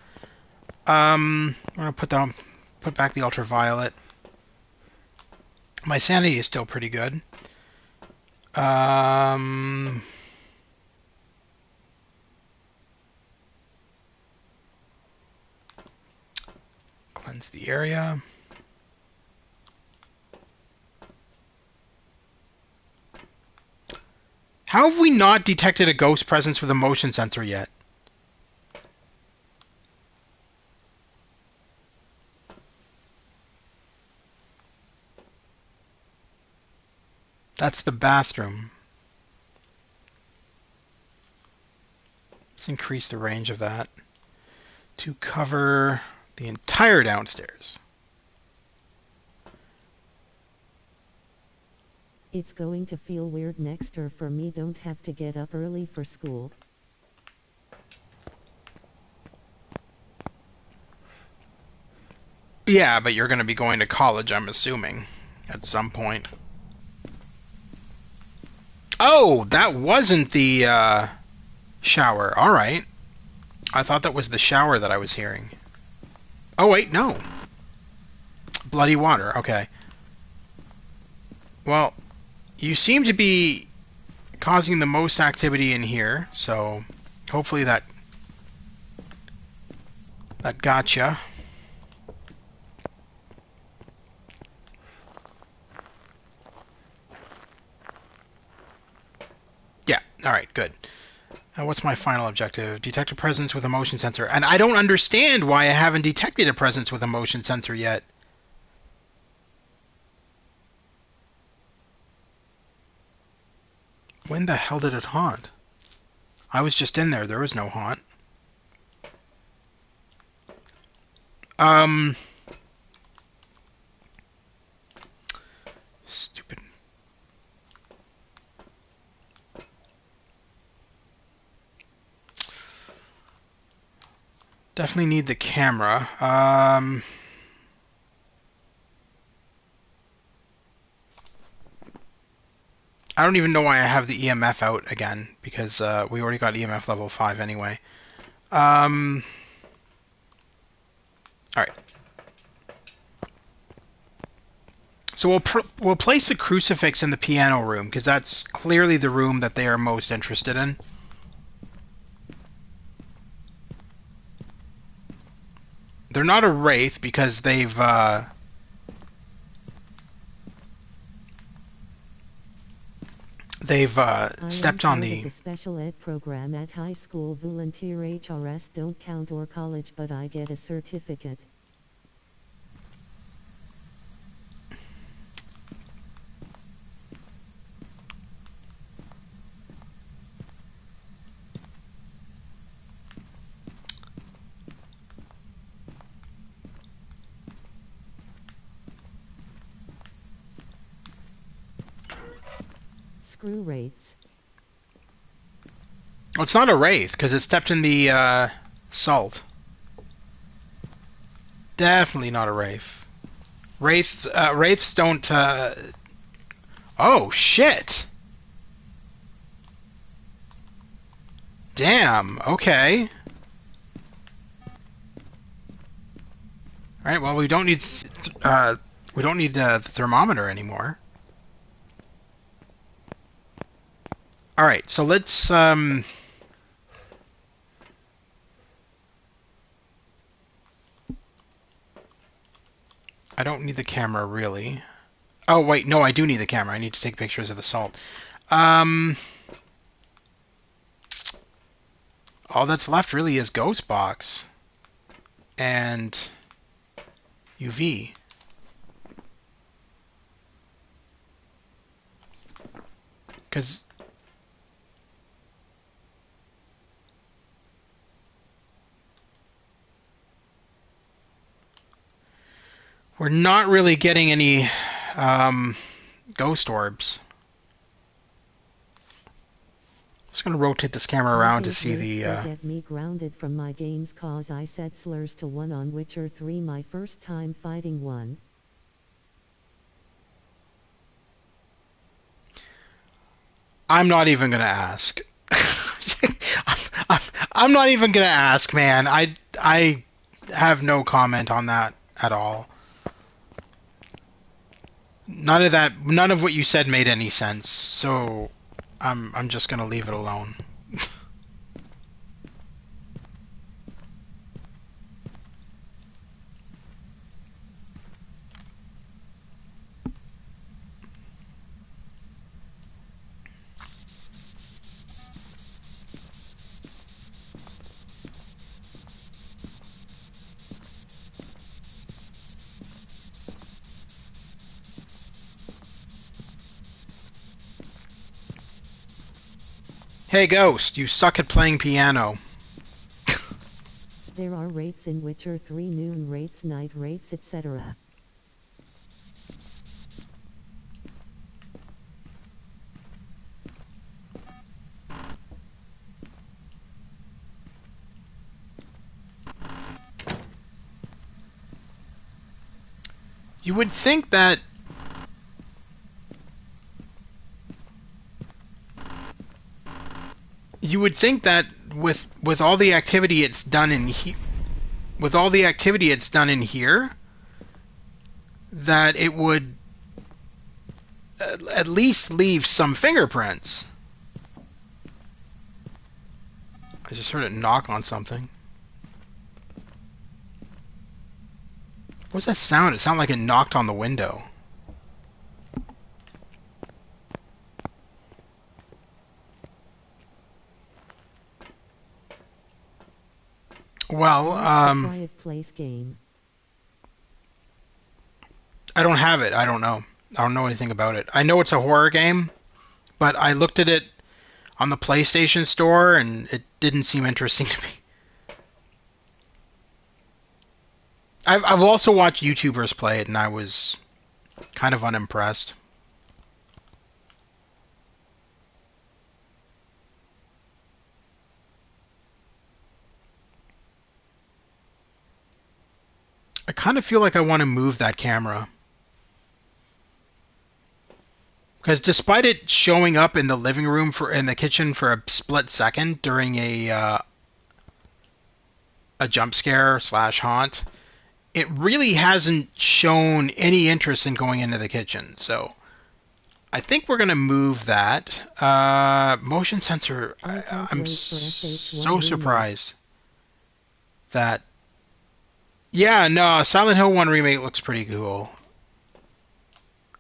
I'm going to put back the ultraviolet. My sanity is still pretty good. Cleanse the area. How have we not detected a ghost presence with a motion sensor yet? That's the bathroom. Let's increase the range of that to cover the entire downstairs. It's going to feel weird next door for me. Don't have to get up early for school. Yeah, but you're going to be going to college, I'm assuming, at some point. Oh, that wasn't the shower. All right. I thought that was the shower that I was hearing. Oh, wait, no. Bloody water. Okay. Well, you seem to be causing the most activity in here, so hopefully that gotcha. Yeah, alright, good. What's my final objective? Detect a presence with a motion sensor. And I don't understand why I haven't detected a presence with a motion sensor yet. When the hell did it haunt? I was just in there. There was no haunt. Stupid. Definitely need the camera. I don't even know why I have the EMF out again, because we already got EMF level 5 anyway. Alright. So we'll place the crucifix in the piano room, because that's clearly the room that they are most interested in. They're not a wraith because they've stepped on the special ed program at high school. Volunteer HRS don't count or college, but I get a certificate. Screw wraiths. Well, it's not a wraith because it stepped in the salt. Definitely not a wraith. Wraiths don't. Oh shit! Damn. Okay. All right. Well, we don't need the thermometer anymore. All right. So let's I don't need the camera, really. Oh, wait, no, I do need the camera. I need to take pictures of the salt. All that's left, really, is Ghost Box. And UV. Because we're not really getting any ghost orbs. Just gonna rotate this camera around to see the. Get me grounded from my games cause I said slurs to one on Witcher 3 my first time fighting one. I'm not even gonna ask. I'm not even gonna ask, man. I have no comment on that at all. None of what you said made any sense, so I'm just gonna leave it alone. Hey Ghost, you suck at playing piano. There are rates in Witcher 3, noon rates, night rates, etc. You would think that with all the activity it's done in here, that it would at least leave some fingerprints. I just heard it knock on something. What's that sound? It sounded like it knocked on the window. Well, What's the Quiet Place game? I don't have it. I don't know. I don't know anything about it. I know it's a horror game, but I looked at it on the PlayStation Store and it didn't seem interesting to me. I've also watched YouTubers play it and I was kind of unimpressed. I kind of feel like I want to move that camera. Because despite it showing up in the living room in the kitchen for a split second during a jump scare / haunt, it really hasn't shown any interest in going into the kitchen. So I think we're going to move that. Motion sensor, I'm so surprised that... Yeah, no, Silent Hill 1 Remake looks pretty cool.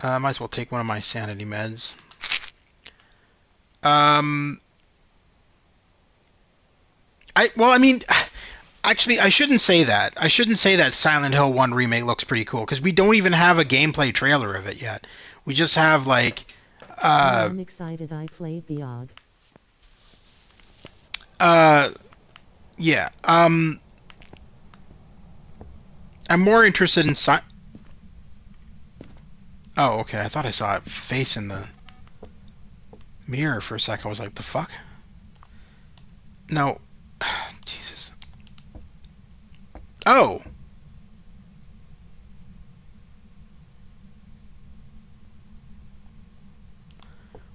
Might as well take one of my sanity meds. Actually, I shouldn't say that. I shouldn't say that Silent Hill 1 Remake looks pretty cool, because we don't even have a gameplay trailer of it yet. We just have, like... I'm excited I played the OG. Yeah. I'm more interested in... Oh, okay. I thought I saw a face in the mirror for a second. I was like, the fuck? No. Jesus. Oh!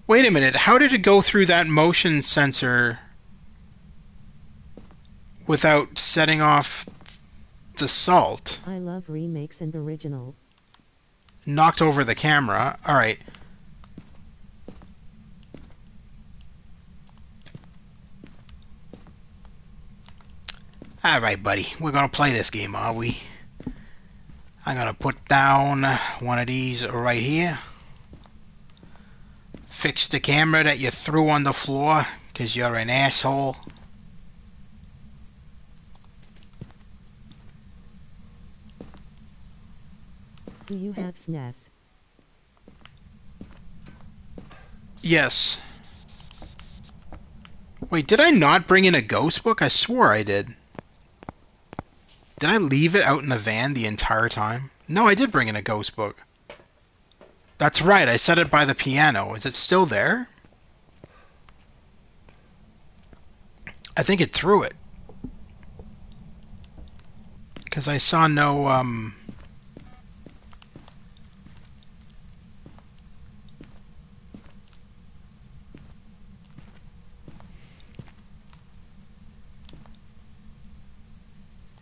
Wait a minute. How did it go through that motion sensor without setting off the salt? I love remakes and original. Knocked over the camera. Alright. Alright, buddy. We're gonna play this game, are we? I'm gonna put down one of these right here. Fix the camera that you threw on the floor, because you're an asshole. Do you have SNES? Yes. Wait, did I not bring in a ghost book? I swore I did. Did I leave it out in the van the entire time? No, I did bring in a ghost book. That's right, I set it by the piano. Is it still there? I think it threw it. Because I saw no,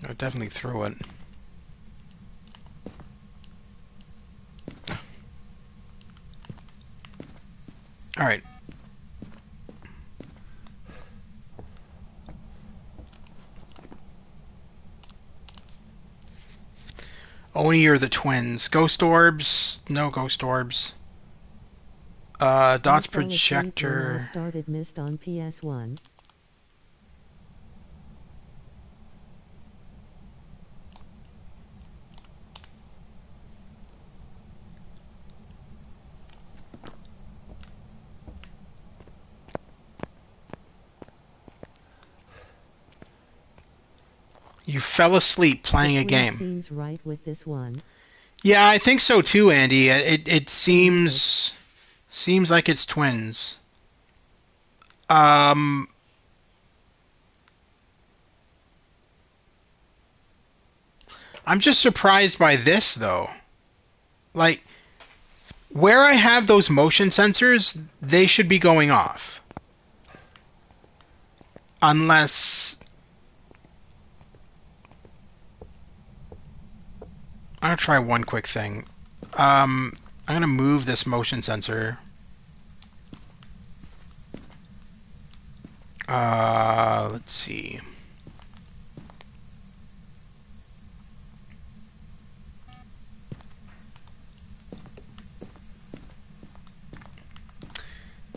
It definitely threw it. Alright. Oni or the twins. Ghost orbs? No ghost orbs. Dots projector. I started Mist on PS1. You fell asleep playing The a twin game. seems right with this one. Yeah, I think so too, Andy. It Music. seems like it's twins. Um, I'm just surprised by this though. Like where I have those motion sensors, they should be going off. Unless I'm gonna try one quick thing. I'm gonna move this motion sensor. Let's see.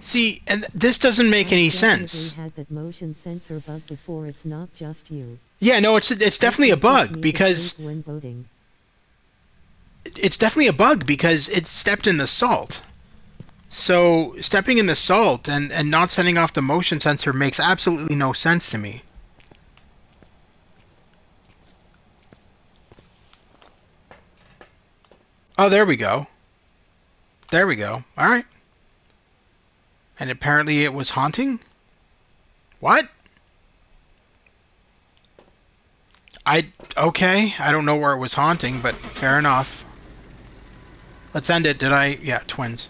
See, and this doesn't make any I've definitely sense. had that motion sensor bug before. It's not just you. Yeah, no, it's definitely a Also puts bug me to because sleep when boating. it's definitely a bug because it stepped in the salt. So stepping in the salt and not setting off the motion sensor makes absolutely no sense to me. Oh, there we go. There we go. All right. And apparently it was haunting? What? Okay. I don't know where it was haunting, but fair enough. Let's end it. Did I? Yeah, twins.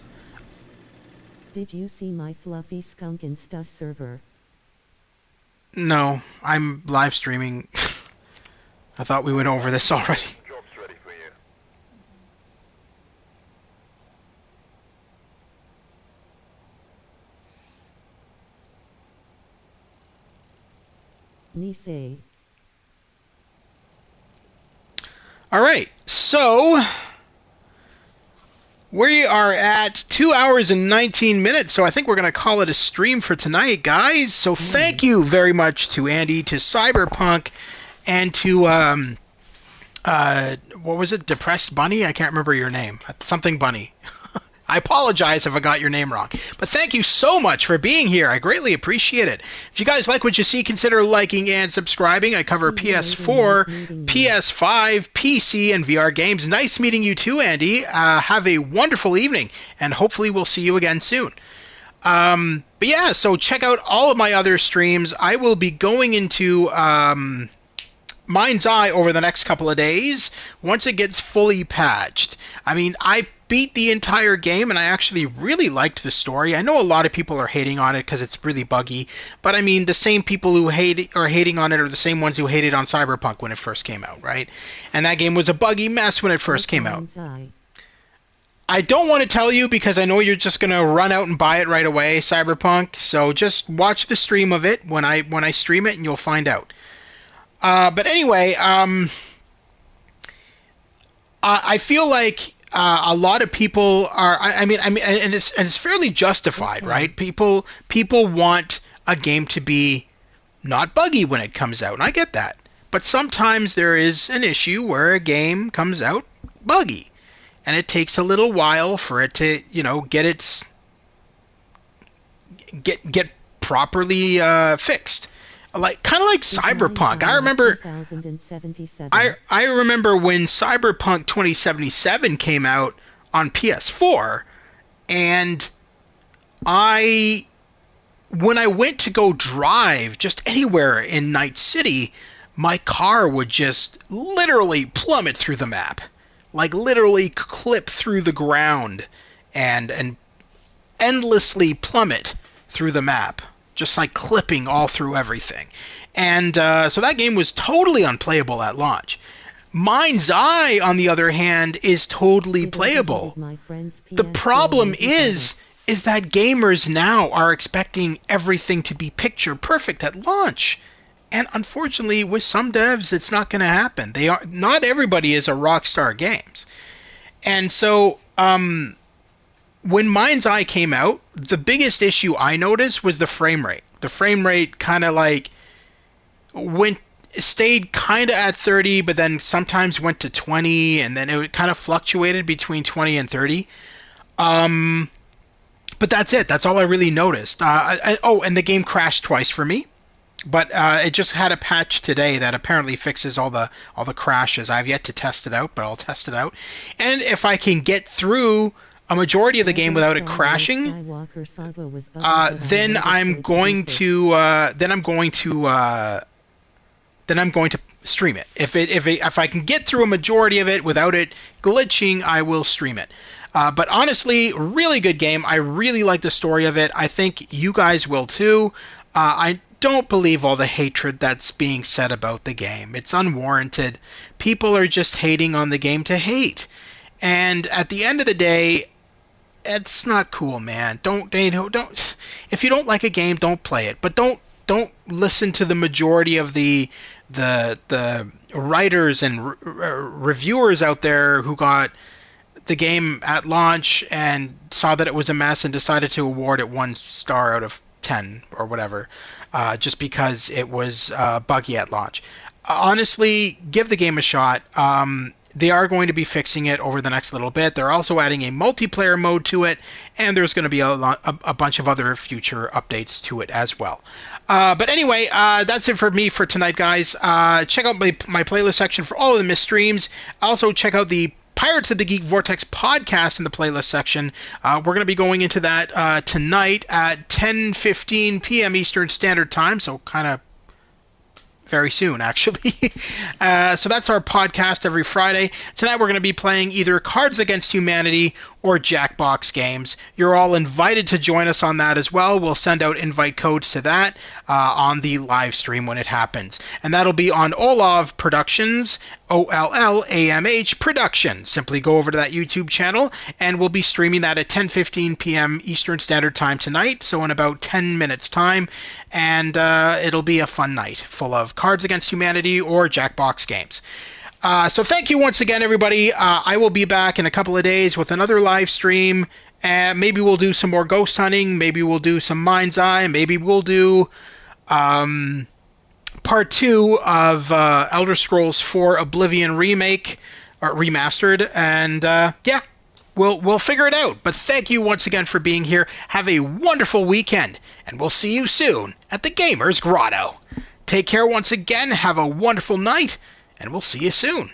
Did you see my fluffy skunk Insta server? No, I'm live streaming. I thought we went over this already. Job's ready for you. Nisei. All right, so we are at 2 hours and 19 minutes, so I think we're going to call it a stream for tonight, guys. So thank you very much to Andy, to Cyberpunk, and to, what was it, Depressed Bunny? I can't remember your name. Something Bunny. I apologize if I got your name wrong. But thank you so much for being here. I greatly appreciate it. If you guys like what you see, consider liking and subscribing. I cover See you later. PS4, Nice meeting you. PS5, PC, and VR games. Nice meeting you too, Andy. Have a wonderful evening, and hopefully we'll see you again soon. But yeah, so check out all of my other streams. I will be going into Mind's Eye over the next couple of days once it gets fully patched. I mean, I beat the entire game and I actually really liked the story. I know a lot of people are hating on it because it's really buggy, but I mean, the same people who are hating on it are the same ones who hated on Cyberpunk when it first came out, right? And that game was a buggy mess when it first came out. Mind's Eye? I don't want to tell you because I know you're just going to run out and buy it right away, Cyberpunk, so just watch the stream of it when I stream it and you'll find out. But anyway, I feel like a lot of people are. I mean, and it's fairly justified, Okay. right? People want a game to be not buggy when it comes out, and I get that. But sometimes there is an issue where a game comes out buggy, and it takes a little while for it to, get properly fixed. Kind of like Is Cyberpunk. Mind's Eye I remember 2077? I remember when Cyberpunk 2077 came out on PS4, and when I went to go drive just anywhere in Night City, my car would just literally plummet through the map, like literally clip through the ground, and endlessly plummet through the map, just like clipping all through everything. And so that game was totally unplayable at launch. Mind's Eye, on the other hand, is totally It playable. overheated my friend's The PS4 problem when he got is it. that gamers now are expecting everything to be picture perfect at launch. And unfortunately, with some devs, it's not going to happen. Not everybody is a Rockstar Games. And so, when Mind's Eye came out, the biggest issue I noticed was the frame rate. The frame rate kind of like stayed kind of at 30, but then sometimes went to 20, and then it kind of fluctuated between 20 and 30. But that's it. That's all I really noticed. And the game crashed twice for me. But it just had a patch today that apparently fixes all the crashes. I've yet to test it out, but I'll test it out. And if I can get through a majority of the game Lego without it Star Wars crashing, Skywalker Saga was buggy, but I then waited for I'm it to be going fixed. to then I'm going to stream it. If I can get through a majority of it without it glitching, I will stream it. But honestly, really good game. I really like the story of it. I think you guys will too. I don't believe all the hatred that's being said about the game. It's unwarranted. People are just hating on the game to hate. And at the end of the day, it's not cool, man. Don't. If you don't like a game, don't play it. But don't listen to the majority of the writers and reviewers out there who got the game at launch and saw that it was a mess and decided to award it 1 star out of 10 or whatever, just because it was buggy at launch. Honestly, give the game a shot. They are going to be fixing it over the next little bit. They're also adding a multiplayer mode to it, and there's going to be a bunch of other future updates to it as well. But anyway, that's it for me for tonight, guys. Check out my playlist section for all of the missed streams. Also, check out the Pirates of the Geek Vortex podcast in the playlist section. We're going to be going into that tonight at 10:15 p.m. Eastern Standard Time, so kind of very soon, actually. So that's our podcast every Friday. Tonight we're going to be playing either Cards Against Humanity or Jackbox games. You're all invited to join us on that as well. We'll send out invite codes to that on the live stream when it happens. And that'll be on Olav Productions, OLLAMH Productions. Simply go over to that YouTube channel, and we'll be streaming that at 10:15 p.m. Eastern Standard Time tonight, so in about 10 minutes' time. And it'll be a fun night full of Cards Against Humanity or Jackbox games. So thank you once again, everybody. I will be back in a couple of days with another live stream, and maybe we'll do some more ghost hunting. Maybe we'll do some Mind's Eye. Maybe we'll do part 2 of Elder Scrolls 4 Oblivion remake or remastered, and yeah, we'll figure it out. But thank you once again for being here. Have a wonderful weekend, and we'll see you soon at the Gamers Grotto. Take care once again. Have a wonderful night, and we'll see you soon.